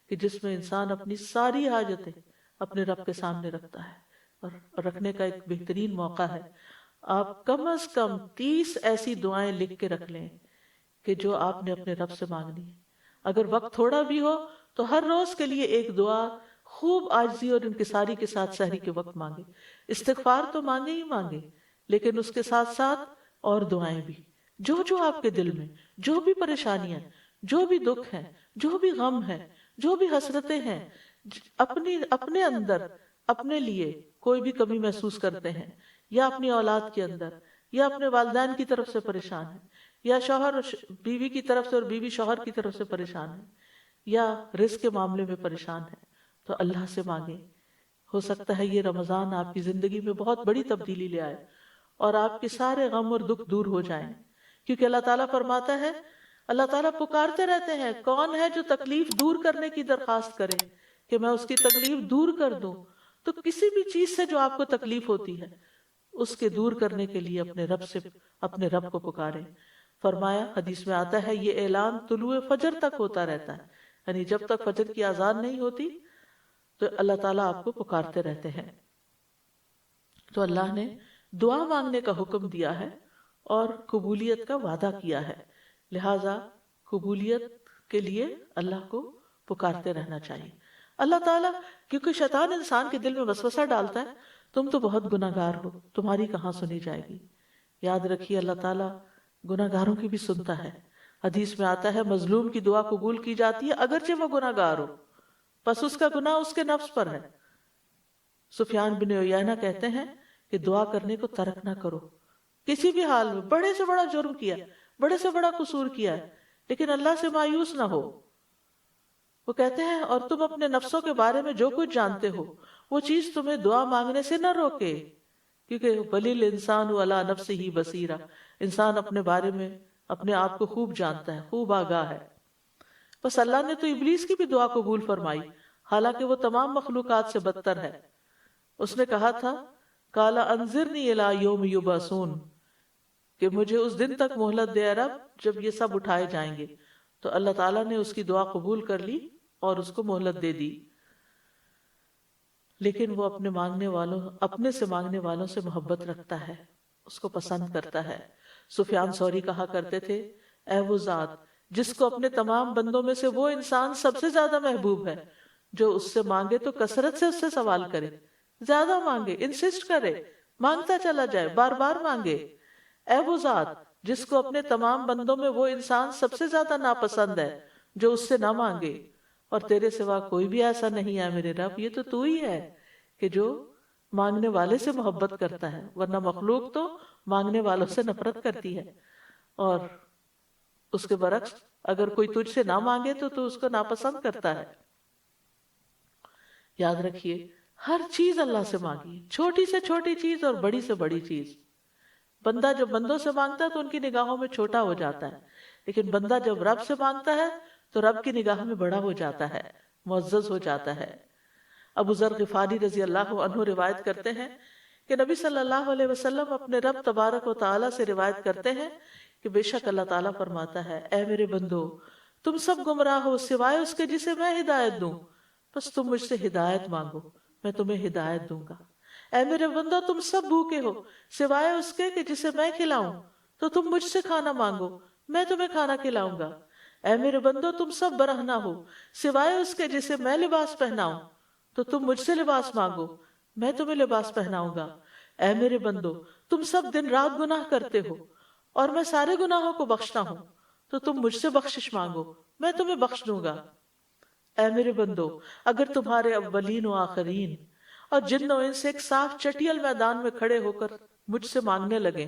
کہ جس میں انسان اپنی ساری حاجتیں اپنے رب کے سامنے رکھتا ہے اور رکھنے کا ایک بہترین موقع ہے. آپ کم از کم 30 ایسی دعائیں لکھ کے رکھ لیں کہ جو آپ نے اپنے رب سے مانگنی ہے. اگر وقت تھوڑا بھی ہو تو ہر روز کے لیے ایک دعا خوب عاجزی اور انکساری کے ساتھ سحری کے وقت مانگے. استغفار تو مانگے ہی مانگے، لیکن اس کے ساتھ ساتھ اور دعائیں بھی، جو آپ کے دل میں جو بھی پریشانیاں، جو بھی دکھ ہے، جو بھی غم ہے، جو بھی حسرتیں ہیں، اپنے اندر اپنے لیے کوئی بھی کمی محسوس کرتے ہیں، یا اپنی اولاد کے اندر، یا اپنے والدین کی طرف سے پریشان ہیں، یا شوہر بیوی کی طرف سے اور بیوی شوہر کی طرف سے پریشان ہے، یا رزق کے معاملے میں پریشان ہے، تو اللہ سے مانگیں. ہو سکتا ہے یہ رمضان آپ کی زندگی میں بہت بڑی تبدیلی لے آئے اور آپ کے سارے غم اور دکھ دور ہو جائیں. کیونکہ اللہ تعالیٰ فرماتا ہے، اللہ تعالیٰ پکارتے رہتے ہیں کون ہے جو تکلیف دور کرنے کی درخواست کرے کہ میں اس کی تکلیف دور کر دوں. تو کسی بھی چیز سے جو آپ کو تکلیف ہوتی ہے اس کے دور کرنے کے لیے اپنے رب کو پکاریں. فرمایا، حدیث میں آتا ہے، یہ اعلان طلوع فجر تک ہوتا رہتا ہے، یعنی جب تک فجر کی اذان نہیں ہوتی تو اللہ تعالیٰ آپ کو پکارتے رہتے ہیں. تو اللہ نے دعا مانگنے کا حکم دیا ہے اور قبولیت کا وعدہ کیا ہے، لہذا قبولیت کے لیے اللہ کو پکارتے رہنا چاہیے. اللہ تعالیٰ، کیونکہ شیطان انسان کے دل میں وسوسہ ڈالتا ہے، تم تو بہت گناہگار ہو، تمہاری کہاں سنی جائے گی. یاد رکھیے اللہ تعالیٰ گناہگاروں کی بھی سنتا ہے. حدیث میں آتا ہے مظلوم کی دعا قبول کی جاتی ہے اگرچہ وہ گناہگار ہو، پس اس کا گناہ اس کے نفس پر ہے. سفیان بن عیینہ کہتے ہیں کہ دعا کرنے کو ترک نہ کرو، کسی بھی حال میں، بڑے سے بڑا جرم کیا، بڑے سے بڑا قصور کیا ہے، لیکن اللہ سے مایوس نہ ہو. وہ کہتے ہیں اور تم اپنے نفسوں کے بارے میں جو کچھ جانتے ہو وہ چیز تمہیں دعا مانگنے سے نہ روکے، کیونکہ بلیل انسان علی نفسہ بصیرہ، انسان اپنے بارے میں اپنے آپ کو خوب جانتا ہے، خوب آگاہ ہے. بس اللہ نے تو ابلیس کی بھی دعا قبول فرمائی، حالانکہ وہ تمام مخلوقات سے بدتر ہے. اس نے کہا تھا قالا انظرنی الی یوم یبعثون، کہ مجھے اس دن تک مہلت دے رب جب یہ سب اٹھائے جائیں گے. تو اللہ تعالیٰ نے اس کی دعا قبول کر لی اور اس کو مہلت دے دی. لیکن وہ اپنے سے مانگنے والوں سے محبت رکھتا ہے، اس کو پسند کرتا ہے. سفیان ثوری کہا کرتے تھے، اے وہ ذات جس کو اپنے تمام بندوں میں سے وہ انسان سب سے زیادہ محبوب ہے جو اس سے مانگے تو کثرت سے اس سے سوال کرے، زیادہ مانگے، انسسٹ کرے، مانگتا چلا جائے، بار بار مانگے. اے وہ ذات جس کو اپنے تمام بندوں میں وہ انسان سب سے زیادہ ناپسند ہے جو اس سے نہ مانگے، اور تیرے سوا کوئی بھی ایسا نہیں ہے میرے رب، یہ تو ہی ہے کہ جو مانگنے والے سے محبت کرتا ہے، ورنہ مخلوق تو مانگنے والوں سے نفرت کرتی ہے. اور اس کے برعکس اگر کوئی تجھ سے نہ مانگے تو اس کو ناپسند کرتا ہے. یاد رکھیے ہر چیز اللہ سے مانگیے، چھوٹی سے چھوٹی چیز اور بڑی سے بڑی چیز. بندہ جب بندوں سے مانگتا ہے تو ان کی نگاہوں میں چھوٹا ہو جاتا ہے، لیکن بندہ جب رب سے مانگتا ہے تو رب کی نگاہ میں بڑا ہو جاتا ہے، معزز ہو جاتا ہے. ابو ذر غفاری رضی اللہ عنہ روایت کرتے ہیں کہ نبی صلی اللہ علیہ وسلم اپنے رب تبارک و تعالی سے روایت کرتے ہیں کہ بے شک اللہ تعالیٰ فرماتا ہے، اے میرے بندو تم سب گمراہ ہو سوائے اس کے جسے میں ہدایت دوں، بس تم مجھ سے ہدایت مانگو میں تمہیں ہدایت دوں گا. اے میرے بندو تم سب بھوکے ہو سوائے اس کے کہ جسے میں کھلاؤں، تو تم مجھ سے کھانا مانگو میں تمہیں کھانا کھلاؤں گا. اے میرے بندو تم سب برہنہ ہو سوائے اس کے جسے میں لباس پہناؤں، تو تم مجھ سے لباس مانگو میں تمہیں لباس پہناؤں گا. اے میرے بندو تم سب دن رات گناہ کرتے ہو اور میں سارے گناہوں کو بخشتا ہوں، تو تم مجھ سے بخشش مانگو میں تمہیں بخش دوں گا. اے میرے بندو اگر تمہارے اولین و آخرین اور جن و انس ایک صاف چٹیل میدان میں کھڑے ہو کر مجھ سے مانگنے لگے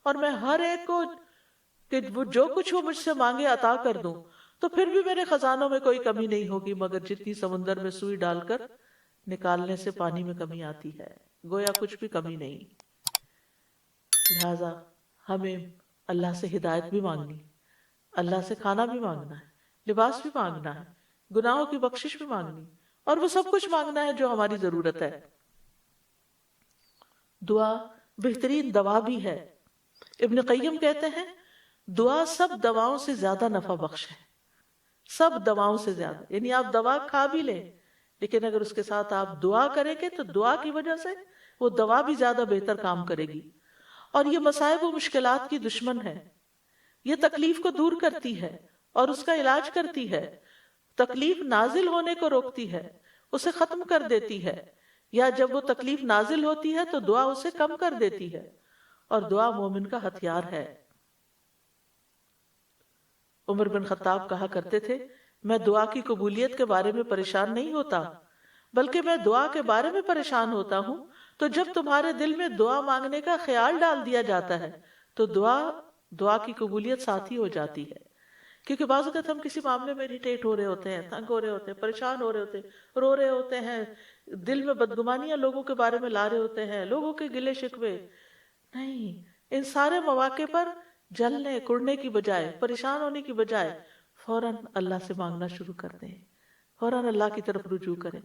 اور میں ہر ایک کو کہ وہ جو کچھ وہ مجھ سے مانگے عطا کر دوں، تو پھر بھی میرے خزانوں میں کوئی کمی نہیں ہوگی مگر جتنی سمندر میں سوئی ڈال کر نکالنے سے پانی میں کمی آتی ہے، گویا کچھ بھی کمی نہیں. لہذا ہمیں اللہ سے ہدایت بھی مانگنی، اللہ سے کھانا بھی مانگنا ہے، لباس بھی مانگنا ہے، گناہوں کی بخشش بھی مانگنی، اور وہ سب کچھ مانگنا ہے جو ہماری ضرورت ہے. دعا بہترین دوا بھی ہے. ابن قیم کہتے ہیں دعا سب دواؤں سے زیادہ نفع بخش ہے، سب دواؤں سے زیادہ. یعنی آپ دوا کھا بھی لیں لیکن اگر اس کے ساتھ آپ دعا کریں گے تو دعا کی وجہ سے وہ دوا بھی زیادہ بہتر کام کرے گی. اور یہ مصائب و مشکلات کی دشمن ہے، یہ تکلیف کو دور کرتی ہے اور اس کا علاج کرتی ہے، تکلیف نازل ہونے کو روکتی ہے، اسے ختم کر دیتی ہے، یا جب وہ تکلیف نازل ہوتی ہے تو دعا اسے کم کر دیتی ہے، اور دعا مومن کا ہتھیار ہے۔ عمر بن خطاب کہا کرتے تھے، میں دعا کی قبولیت کے بارے میں پریشان نہیں ہوتا، بلکہ میں دعا کے بارے میں پریشان ہوتا ہوں تو جب تمہارے دل میں دعا مانگنے کا خیال ڈال دیا جاتا ہے تو دعا کی قبولیت ساتھ ہی ہو جاتی ہے۔ کیونکہ بعض اوقات ہم کسی معاملے میں اریٹیٹ ہو رہے ہوتے ہیں، تنگ ہو رہے ہوتے ہیں، پریشان ہو رہے ہوتے ہیں، رو رہے ہوتے ہیں، دل میں بدگمانیاں لوگوں کے بارے میں لا رہے ہوتے ہیں، لوگوں کے گلے شکوے، نہیں، ان سارے مواقع پر جلنے کڑنے کی بجائے، پریشان ہونے کی بجائے فوراً اللہ سے مانگنا شروع کر دیں، فوراً اللہ کی طرف رجوع کریں۔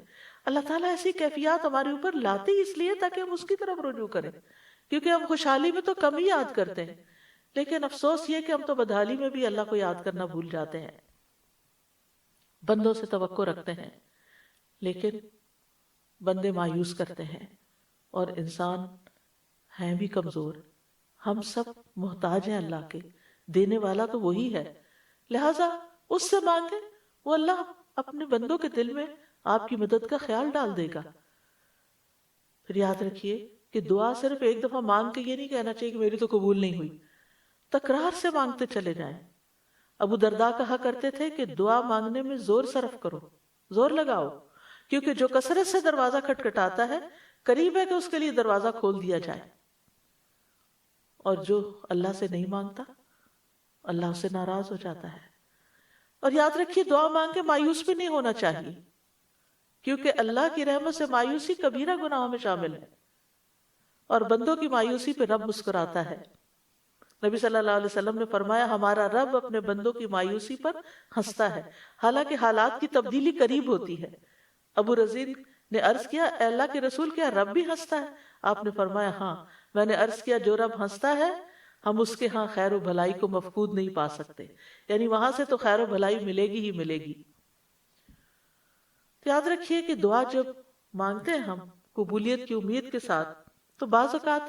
اللہ تعالیٰ ایسی کیفیات ہمارے اوپر لاتے ہی اس لیے تاکہ ہم اس کی طرف رجوع کریں، کیونکہ ہم خوشحالی میں تو کم ہی یاد کرتے ہیں، لیکن افسوس یہ کہ ہم تو بدحالی میں بھی اللہ کو یاد کرنا بھول جاتے ہیں، بندوں سے توقع رکھتے ہیں، لیکن بندے مایوس کرتے ہیں، اور انسان ہیں بھی کمزور، ہم سب محتاج ہیں اللہ کے، دینے والا تو وہی ہے، لہٰذا اس سے مانگیں، وہ اللہ اپنے بندوں کے دل میں آپ کی مدد کا خیال ڈال دے گا۔ پھر یاد رکھیے کہ دعا صرف ایک دفعہ مانگ کے یہ نہیں کہنا چاہیے کہ میری تو قبول نہیں ہوئی، تکرار سے مانگتے چلے جائیں۔ ابو درداء کہا کرتے تھے کہ دعا مانگنے میں زور صرف کرو، زور لگاؤ، کیونکہ جو کثرت سے دروازہ کھٹکھٹاتا ہے قریب ہے کہ اس کے لیے دروازہ کھول دیا جائے، اور جو اللہ سے نہیں مانگتا اللہ اس سے ناراض ہو جاتا ہے۔ اور یاد رکھیے دعا مانگ کے مایوس بھی نہیں ہونا چاہیے، کیونکہ اللہ کی رحمت سے مایوسی کبیرہ گناہوں میں شامل ہے، اور بندوں کی مایوسی پہ رب مسکراتا ہے۔ نبی صلی اللہ علیہ وسلم نے فرمایا، ہمارا رب اپنے بندوں کی مایوسی پر ہنستا ہے، حالانکہ حالات کی تبدیلی قریب ہوتی ہے۔ ابو رزین نے عرض کیا، اے اللہ کے رسول، کیا رب بھی ہنستا ہے؟ آپ نے فرمایا، ہاں۔ میں نے عرض کیا، جو رب ہنستا ہے ہم اس کے ہاں خیر و بھلائی کو مفقود نہیں پا سکتے، یعنی وہاں سے تو خیر و بھلائی ملے گی ہی ملے گی۔ تو یاد رکھیے کہ دعا جب مانگتے ہیں ہم قبولیت کی امید کے ساتھ، تو بعض اوقات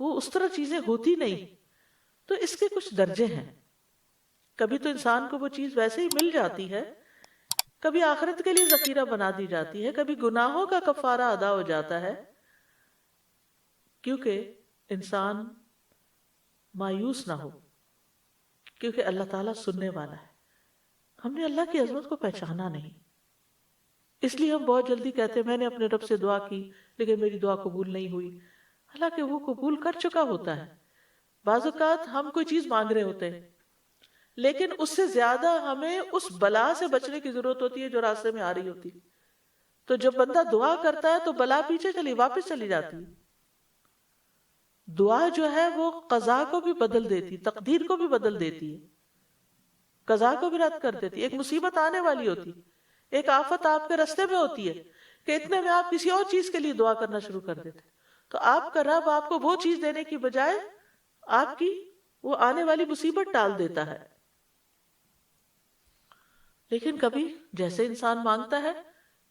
وہ اس طرح چیزیں ہوتی نہیں، تو اس کے کچھ درجے ہیں۔ کبھی تو انسان کو وہ چیز ویسے ہی مل جاتی ہے، کبھی آخرت کے لیے ذخیرہ بنا دی جاتی ہے، کبھی گناہوں کا کفارہ ادا ہو جاتا ہے، کیونکہ انسان مایوس نہ ہو، کیونکہ اللہ تعالیٰ سننے والا ہے۔ ہم نے اللہ کی عظمت کو پہچانا نہیں، اس لیے ہم بہت جلدی کہتے ہیں میں نے اپنے رب سے دعا کی لیکن میری دعا قبول نہیں ہوئی، حالانکہ وہ قبول کر چکا ہوتا ہے۔ بعض اوقات ہم کوئی چیز مانگ رہے ہوتے ہیں لیکن اس سے زیادہ ہمیں اس بلا سے بچنے کی ضرورت ہوتی ہے جو راستے میں آ رہی ہوتی، تو جب بندہ دعا کرتا ہے تو بلا پیچھے واپس چلی جاتی ہے۔ دعا جو ہے وہ قضا کو بھی بدل دیتی، تقدیر کو بھی بدل دیتی ہے، قضا کو بھی رد کر دیتی۔ ایک مصیبت آنے والی ہوتی، ایک آفت آپ کے راستے میں ہوتی ہے کہ اتنے میں آپ کسی اور چیز کے لیے دعا کرنا شروع کر دیتے، تو آپ کا رب آپ کو وہ چیز دینے کی بجائے آپ کی وہ آنے والی مصیبت ٹال دیتا ہے۔ لیکن کبھی جیسے انسان مانگتا ہے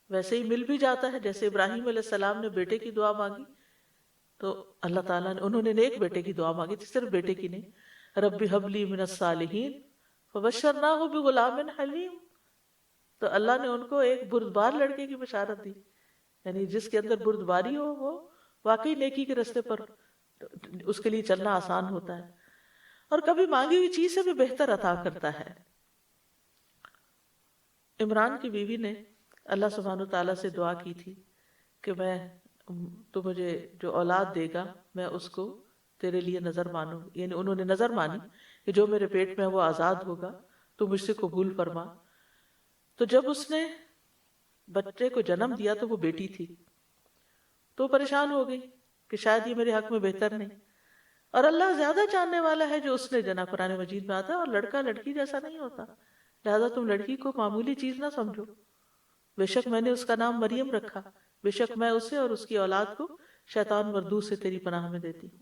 ویسے ہی مل بھی جاتا ہے۔ جیسے ابراہیم علیہ السلام نے بیٹے کی دعا مانگی تو اللہ تعالیٰ نے، انہوں نے نیک بیٹے کی دعا مانگی تھی، صرف بیٹے کی نہیں، رب ہب لی من الصالحین فبشرناہ بغلام حلیم، تو اللہ نے ان کو ایک بردبار لڑکے کی بشارت دی، یعنی جس کے اندر بردباری ہو وہ واقعی نیکی کے راستے پر اس کے لیے چلنا آسان ہوتا ہے، اور کبھی مانگی ہوئی چیز سے بھی بہتر عطا کرتا ہے۔ عمران کی بیوی نے اللہ سبحانہ وتعالیٰ سے دعا کی تھی کہ تو مجھے جو اولاد دے گا میں اس کو تیرے لیے نظر مانوں، یعنی انہوں نے نظر مانی کہ جو میرے پیٹ میں وہ آزاد ہوگا تو مجھ سے قبول فرما۔ تو جب اس نے بچے کو جنم دیا تو وہ بیٹی تھی، تو پریشان ہو گئی کہ شاید یہ میرے حق میں بہتر نہیں، اور اللہ زیادہ جاننے والا ہے جو اس نے جنا، قرآن مجید میں آتا ہے، اور لڑکا لڑکی جیسا نہیں ہوتا، لہذا تم لڑکی کو معمولی چیز نہ سمجھو، بے شک میں نے اس کا نام مریم رکھا، بے شک میں اسے اور اس کی اولاد کو شیطان مردود سے تیری پناہ میں دیتی ہوں۔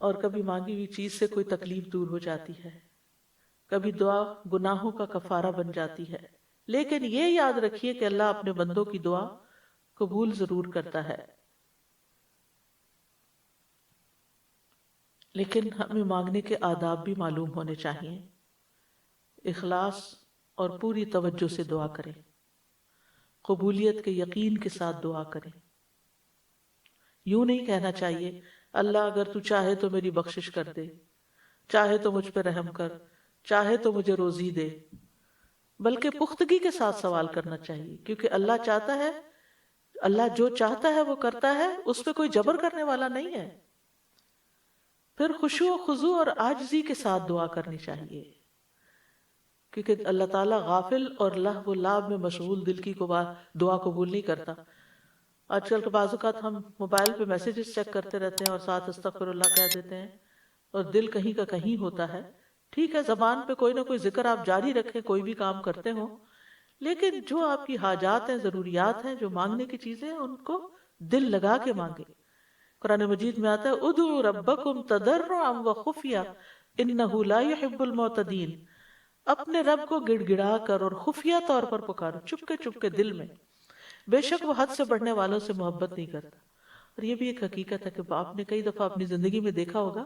اور کبھی مانگی ہوئی چیز سے کوئی تکلیف دور ہو جاتی ہے، کبھی دعا گناہوں کا کفارہ بن جاتی ہے، لیکن یہ یاد رکھیے کہ اللہ اپنے بندوں کی دعا قبول ضرور کرتا ہے۔ لیکن ہمیں مانگنے کے آداب بھی معلوم ہونے چاہیے. اخلاص اور پوری توجہ سے دعا کریں، قبولیت کے یقین کے ساتھ دعا کریں. یوں نہیں کہنا چاہیے اللہ اگر تو چاہے تو میری بخشش کر دے، چاہے تو مجھ پہ رحم کر، چاہے تو مجھے روزی دے، بلکہ پختگی کے ساتھ سوال کرنا چاہیے، کیونکہ اللہ چاہتا ہے، اللہ جو چاہتا ہے وہ کرتا ہے، اس پہ کوئی جبر کرنے والا نہیں ہے. پھر خشوع و خضوع اور عاجزی کے ساتھ دعا کرنی چاہیے، کیونکہ اللہ تعالیٰ غافل اور لہو و لعب میں مشغول دل کی دعا قبول نہیں کرتا. آج کل کے بعض اوقات ہم موبائل پہ میسیجز چیک کرتے رہتے ہیں اور ساتھ استغفر اللہ کہہ دیتے ہیں اور دل کہیں کا کہیں ہوتا ہے. ٹھیک ہے، زبان پہ کوئی نہ کوئی ذکر آپ جاری رکھیں، کوئی بھی کام کرتے ہوں، لیکن جو آپ کی حاجات ہیں، ضروریات ہیں، جو مانگنے کی چیزیں ہیں، ان کو دل لگا کے مانگیں. قرآن مجید میں آتا ہے ادعوا ربکم تضرعا وخفیا انہ لا يحب المعتدین. اپنے رب کو گڑ گڑا کر اور خفیہ طور پر پکارو، چپ کے دل میں، بے شک وہ حد سے بڑھنے والوں سے محبت نہیں کرتا. اور یہ بھی ایک حقیقت ہے کہ آپ نے کئی دفعہ اپنی زندگی میں دیکھا ہوگا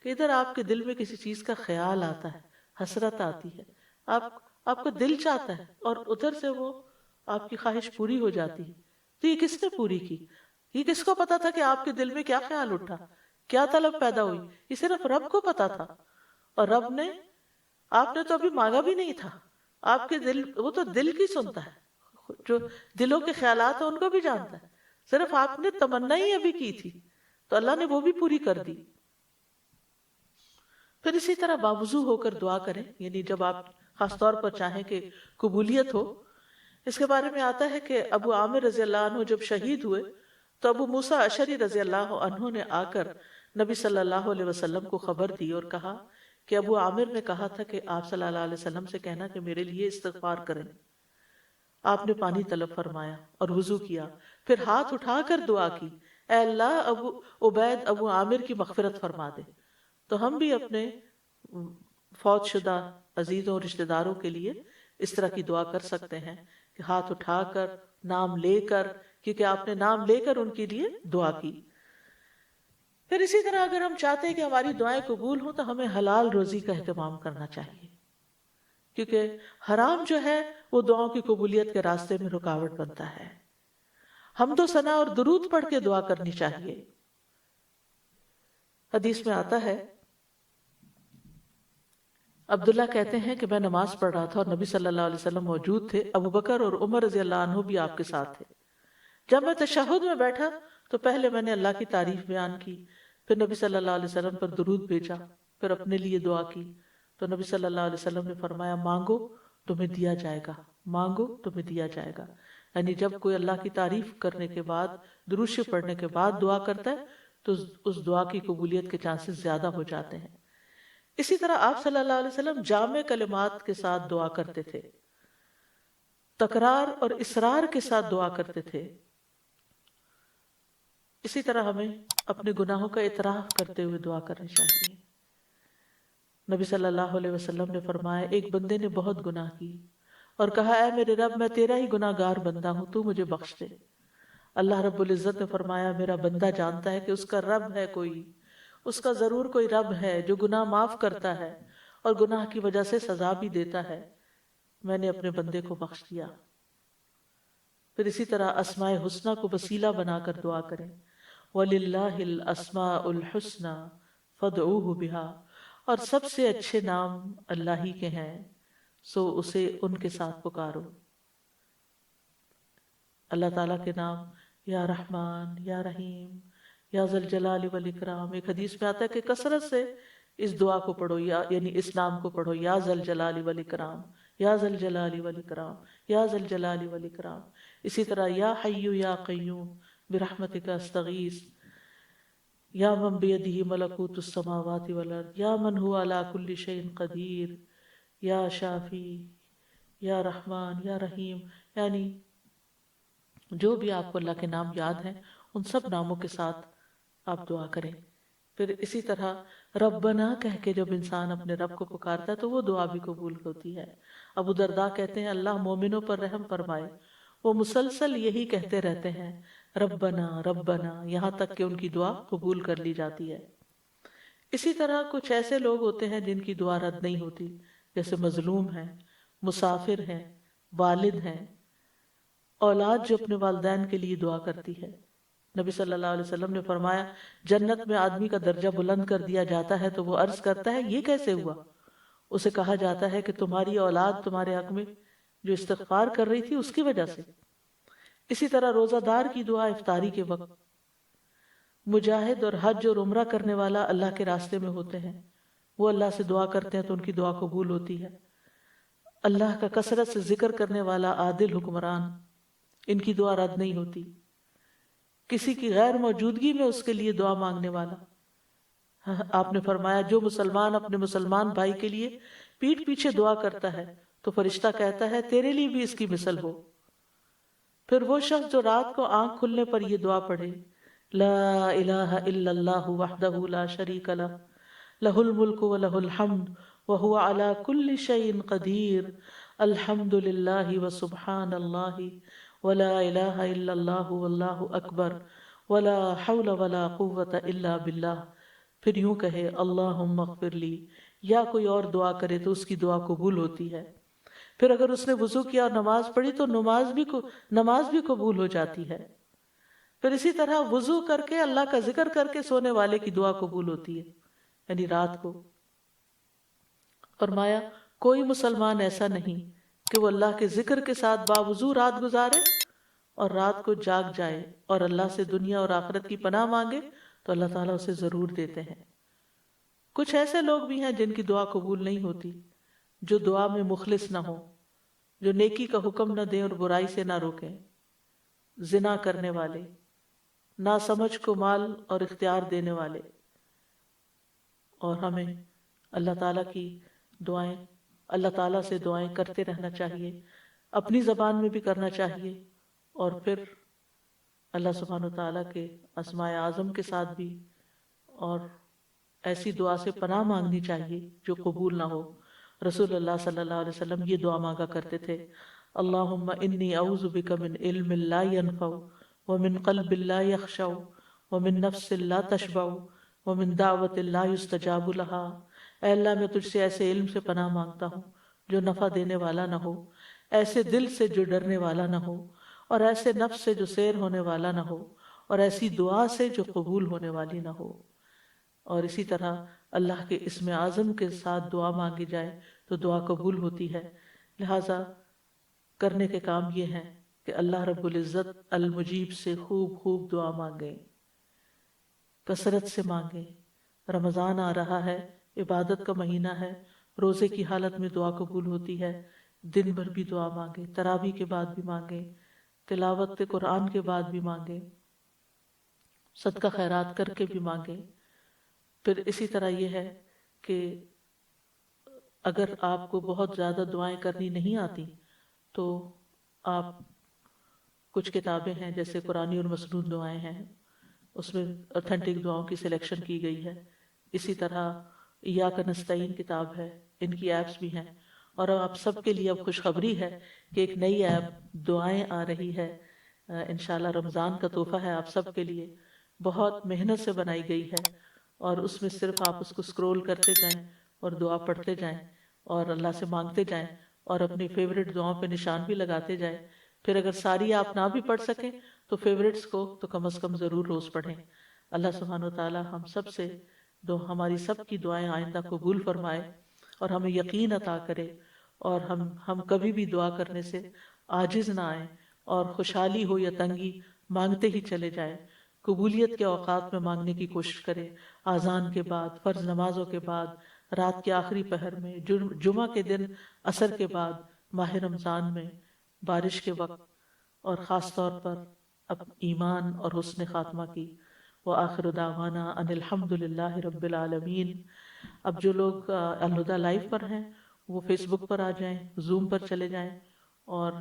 کہ ادھر آپ کے دل میں کسی چیز کا خیال آتا ہے، حسرت آتی ہے، آپ کا دل چاہتا ہے، اور ادھر سے وہ آپ کی خواہش پوری ہو جاتی ہے. تو یہ کس نے پوری کی؟ یہ کس کو پتا تھا کہ آپ کے دل میں کیا خیال اٹھا، کیا طلب پیدا ہوئی؟ یہ صرف رب کو پتا تھا. اور رب نے، آپ نے تو ابھی مانگا بھی نہیں تھا، آپ کے دل، وہ تو دل کی سنتا ہے، جو دلوں کے خیالات ہیں ان کو بھی جانتا ہے. صرف آپ نے تمنا ہی ابھی کی تھی تو اللہ نے وہ بھی پوری کر دی. پھر اسی طرح باوضو ہو کر دعا کریں، یعنی جب آپ خاص طور پر چاہیں کہ قبولیت ہو. اس کے بارے میں آتا ہے کہ ابو عامر رضی اللہ عنہ جب شہید ہوئے تو ابو موسیٰ اشعری رضی اللہ عنہ نے آ کر نبی صلی اللہ علیہ وسلم کو خبر دی اور کہا کہ ابو عامر نے کہا تھا کہ آپ صلی اللہ علیہ وسلم سے کہنا کہ میرے لیے استغفار کریں. آپ نے پانی طلب فرمایا اور وضو کیا، پھر ہاتھ اٹھا کر دعا کی، اے اللہ ابو عبید ابو عامر کی مغفرت فرما دے. تو ہم بھی اپنے فوت شدہ عزیزوں اور رشتہ داروں کے لیے اس طرح کی دعا کر سکتے ہیں کہ ہاتھ اٹھا کر، نام لے کر، کیونکہ آپ نے نام لے کر ان کے لیے دعا کی. پھر اسی طرح اگر ہم چاہتے ہیں کہ ہماری دعائیں قبول ہوں تو ہمیں حلال روزی کا اہتمام کرنا چاہیے، کیونکہ حرام جو ہے وہ دعاؤں کی قبولیت کے راستے میں رکاوٹ بنتا ہے. حمد و ثنا اور درود پڑھ کے دعا کرنی چاہیے. حدیث میں آتا ہے، عبداللہ کہتے ہیں کہ میں نماز پڑھ رہا تھا اور نبی صلی اللہ علیہ وسلم موجود تھے، ابو بکر اور عمر رضی اللہ عنہ بھی آپ کے ساتھ تھے. جب میں تشہد میں بیٹھا تو پہلے میں نے اللہ کی تعریف بیان کی، پھر نبی صلی اللہ علیہ وسلم پر درود بھیجا، پھر اپنے لیے دعا کی. تو نبی صلی اللہ علیہ وسلم نے فرمایا مانگو تمہیں دیا جائے گا، مانگو تمہیں دیا جائے گا. یعنی جب کوئی اللہ کی تعریف کرنے کے بعد، درود شریف پڑھنے کے بعد دعا کرتا ہے تو اس دعا کی قبولیت کے چانسز زیادہ ہو جاتے ہیں. اسی طرح آپ صلی اللہ علیہ وسلم جامع کلمات کے ساتھ دعا کرتے تھے، تکرار اور اصرار کے ساتھ دعا کرتے تھے. اسی طرح ہمیں اپنے گناہوں کا اعتراف کرتے ہوئے دعا کرنی چاہیے. نبی صلی اللہ علیہ وسلم نے فرمایا ایک بندے نے بہت گناہ کی اور کہا اے میرے رب میں تیرا ہی گناہ گار بندہ ہوں، تو مجھے بخش دے. اللہ رب العزت نے فرمایا میرا بندہ جانتا ہے کہ اس کا رب ہے کوئی، اس کا ضرور کوئی رب ہے جو گناہ معاف کرتا ہے اور گناہ کی وجہ سے سزا بھی دیتا ہے، میں نے اپنے بندے کو بخش دیا. پھر اسی طرح اسماء حسنہ کو وسیلہ بنا کر دعا کریں، وَلِلَّهِ الْأَسْمَاءُ الْحُسْنَى فَادْعُوهُ بِهَا، اور سب سے اچھے نام اللہ ہی کے ہیں سو اسے ان کے ساتھ پکارو. اللہ تعالیٰ کے نام یا رحمان، یا رحیم، یا ذی الجلال والاکرام. ایک حدیث میں آتا ہے کہ کثرت سے اس دعا کو پڑھو، یعنی اس نام کو پڑھو، یا ذی الجلال والاکرام، یا ذی الجلال والاکرام، یا ذی الجلال والاکرام. اسی طرح یا حی یا قیوم برحمتک استغیث، یا من بیدہ ملکوت السماوات والارض، یا من هو علی کل شیء قدیر، یا شافی، یا رحمان، یا رحیم. یعنی جو بھی آپ کو اللہ کے نام یاد ہیں ان سب ناموں کے ساتھ آپ دعا کریں. پھر اسی طرح ربنا کہہ کے جب انسان اپنے رب کو پکارتا ہے تو وہ دعا بھی قبول ہوتی ہے. ابو درداء کہتے ہیں اللہ مومنوں پر رحم فرمائے، وہ مسلسل یہی کہتے رہتے ہیں ربنا ربنا، یہاں تک کہ ان کی دعا قبول کر لی جاتی ہے. اسی طرح کچھ ایسے لوگ ہوتے ہیں جن کی دعا رد نہیں ہوتی، جیسے مظلوم ہیں، مسافر ہیں، والد ہیں، اولاد جو اپنے والدین کے لیے دعا کرتی ہے۔ نبی صلی اللہ علیہ وسلم نے فرمایا جنت میں آدمی کا درجہ بلند کر دیا جاتا ہے تو وہ عرض کرتا ہے یہ کیسے ہوا؟ اسے کہا جاتا ہے کہ تمہاری اولاد تمہارے حق میں جو استغفار کر رہی تھی اس کی وجہ سے۔ اسی طرح روزہ دار کی دعا افطاری کے وقت، مجاہد اور حج اور عمرہ کرنے والا اللہ کے راستے میں ہوتے ہیں، وہ اللہ سے دعا کرتے ہیں تو ان کی دعا قبول ہوتی ہے۔ اللہ کا کثرت سے ذکر کرنے والا عادل حکمران، ان کی دعا رد نہیں ہوتی۔ کسی کی غیر موجودگی میں اس کے لیے دعا مانگنے والا، آپ نے فرمایا جو مسلمان اپنے مسلمان بھائی کے لیے پیٹھ پیچھے دعا کرتا ہے تو فرشتہ کہتا ہے تیرے لیے بھی اس کی مثل ہو۔ پھر وہ شخص جو رات کو آنکھ کھلنے پر یہ دعا پڑھے، لا الہ الا اللہ وحدہ لا شریک لہ، لہ الملک ولہ الحمد وہو علی کل شیء قدیر، الحمد للہ وسبحان اللہ ولا الہ الا اللہ واللہ اکبر ولا حول ولا قوۃ الا باللہ۔ پھر یوں کہے اللہم اغفر لی، یا کوئی اور دعا کرے تو اس کی دعا قبول ہوتی ہے۔ پھر اگر اس نے وضو کیا اور نماز پڑھی تو نماز بھی قبول ہو جاتی ہے۔ پھر اسی طرح وضو کر کے اللہ کا ذکر کر کے سونے والے کی دعا قبول ہوتی ہے، یعنی رات کو۔ فرمایا کوئی مسلمان ایسا نہیں کہ وہ اللہ کے ذکر کے ساتھ باوضو رات گزارے اور رات کو جاگ جائے اور اللہ سے دنیا اور آخرت کی پناہ مانگے تو اللہ تعالیٰ اسے ضرور دیتے ہیں۔ کچھ ایسے لوگ بھی ہیں جن کی دعا قبول نہیں ہوتی، جو دعا میں مخلص نہ ہو، جو نیکی کا حکم نہ دیں اور برائی سے نہ روکیں، زنا کرنے والے، ناسمجھ کو مال اور اختیار دینے والے۔ اور ہمیں اللہ تعالیٰ کی دعائیں، اللہ تعالیٰ سے دعائیں کرتے رہنا چاہیے، اپنی زبان میں بھی کرنا چاہیے، اور پھر اللہ سبحانہ وتعالیٰ کے اسماء اعظم کے ساتھ بھی، اور ایسی دعا سے پناہ مانگنی چاہیے جو قبول نہ ہو۔ رسول اللہ صلی اللہ علیہ وسلم یہ دعا مانگا کرتے تھے، اللہم انی اعوذ بک من علم لا ینفع ومن قلب لا یخشع ومن نفس لا تشبع ومن دعوت لا یستجاب لها۔ اے اللہ میں تجھ سے ایسے علم سے پناہ مانگتا ہوں جو نفع دینے والا نہ ہو، ایسے دل سے جو ڈرنے والا نہ ہو، اور ایسے نفس سے جو سیر ہونے والا نہ ہو، اور ایسی دعا سے جو قبول ہونے والی نہ ہو۔ اور اسی طرح اللہ کے اسم اعظم کے ساتھ دعا مانگی جائے تو دعا قبول ہوتی ہے۔ لہٰذا کرنے کے کام یہ ہیں کہ اللہ رب العزت المجیب سے خوب خوب دعا مانگیں، کثرت سے مانگیں۔ رمضان آ رہا ہے، عبادت کا مہینہ ہے، روزے کی حالت میں دعا قبول ہوتی ہے، دن بھر بھی دعا مانگیں، تراویح کے بعد بھی مانگیں، تلاوت قرآن کے بعد بھی مانگیں، صدقہ خیرات کر کے بھی مانگیں۔ پھر اسی طرح یہ ہے کہ اگر آپ کو بہت زیادہ دعائیں کرنی نہیں آتی تو آپ کچھ کتابیں ہیں جیسے قرآنی اور مسنون دعائیں ہیں، اس میں اوتھینٹک دعاؤں کی سلیکشن کی گئی ہے۔ اسی طرح ایاک نستعین کتاب ہے، ان کی ایپس بھی ہیں۔ اور آپ سب کے لیے اب خوشخبری ہے کہ ایک نئی ایپ دعائیں آ رہی ہے، انشاءاللہ رمضان کا تحفہ ہے آپ سب کے لیے، بہت محنت سے بنائی گئی ہے، اور اس میں صرف آپ اس کو سکرول کرتے جائیں اور دعا پڑھتے جائیں اور اللہ سے مانگتے جائیں اور اپنی فیوریٹ دعاؤں پہ نشان بھی لگاتے جائیں۔ پھر اگر ساری آپ نہ بھی پڑھ سکیں تو فیوریٹس کو تو کم از کم ضرور روز پڑھیں۔ اللہ سبحانہ وتعالی ہم سب سے ہماری سب کی دعائیں آئندہ قبول فرمائے اور ہمیں یقین عطا کرے، اور ہم کبھی بھی دعا کرنے سے عاجز نہ آئیں، اور خوشحالی ہو یا تنگی مانگتے ہی چلے جائیں۔ قبولیت کے اوقات میں مانگنے کی کوشش کریں، اذان کے بعد، فرض نمازوں کے بعد، رات کے آخری پہر میں، جمعہ کے دن عصر کے بعد، ماہ رمضان میں، بارش کے وقت، اور خاص طور پر ایمان اور حسن خاتمہ کی۔ وآخر دعوانا ان الحمد للہ رب العالمین۔ اب جو لوگ الہدیٰ لائیو پر ہیں وہ فیس بک پر آ جائیں، زوم پر چلے جائیں، اور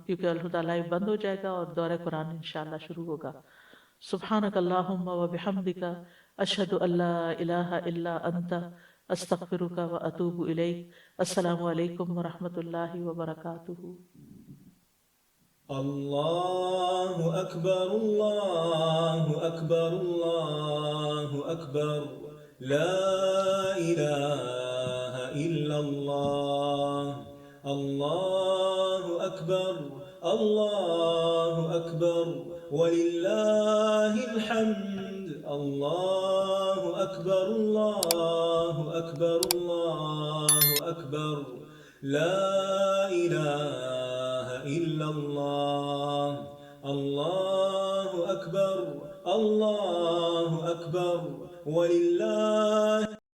کیونکہ الہدیٰ لائیو بند ہو جائے گا اور دورہ قرآن انشاءاللہ شروع ہوگا۔ سبحانک اللہم وبحمدک، اشہد ان لا الہ الا انت، استغفرک واتوب الیک۔ السلام علیکم ورحمۃ اللہ وبرکاتہ۔ اللہ اکبر اللہ اکبر اللہ اکبر۔ لا إله إلا الله. الله أكبر، الله أكبر، ولله الحمد. الله أكبر، الله أكبر، الله أكبر. لا إله إلا الله. الله أكبر، الله أكبر، ولله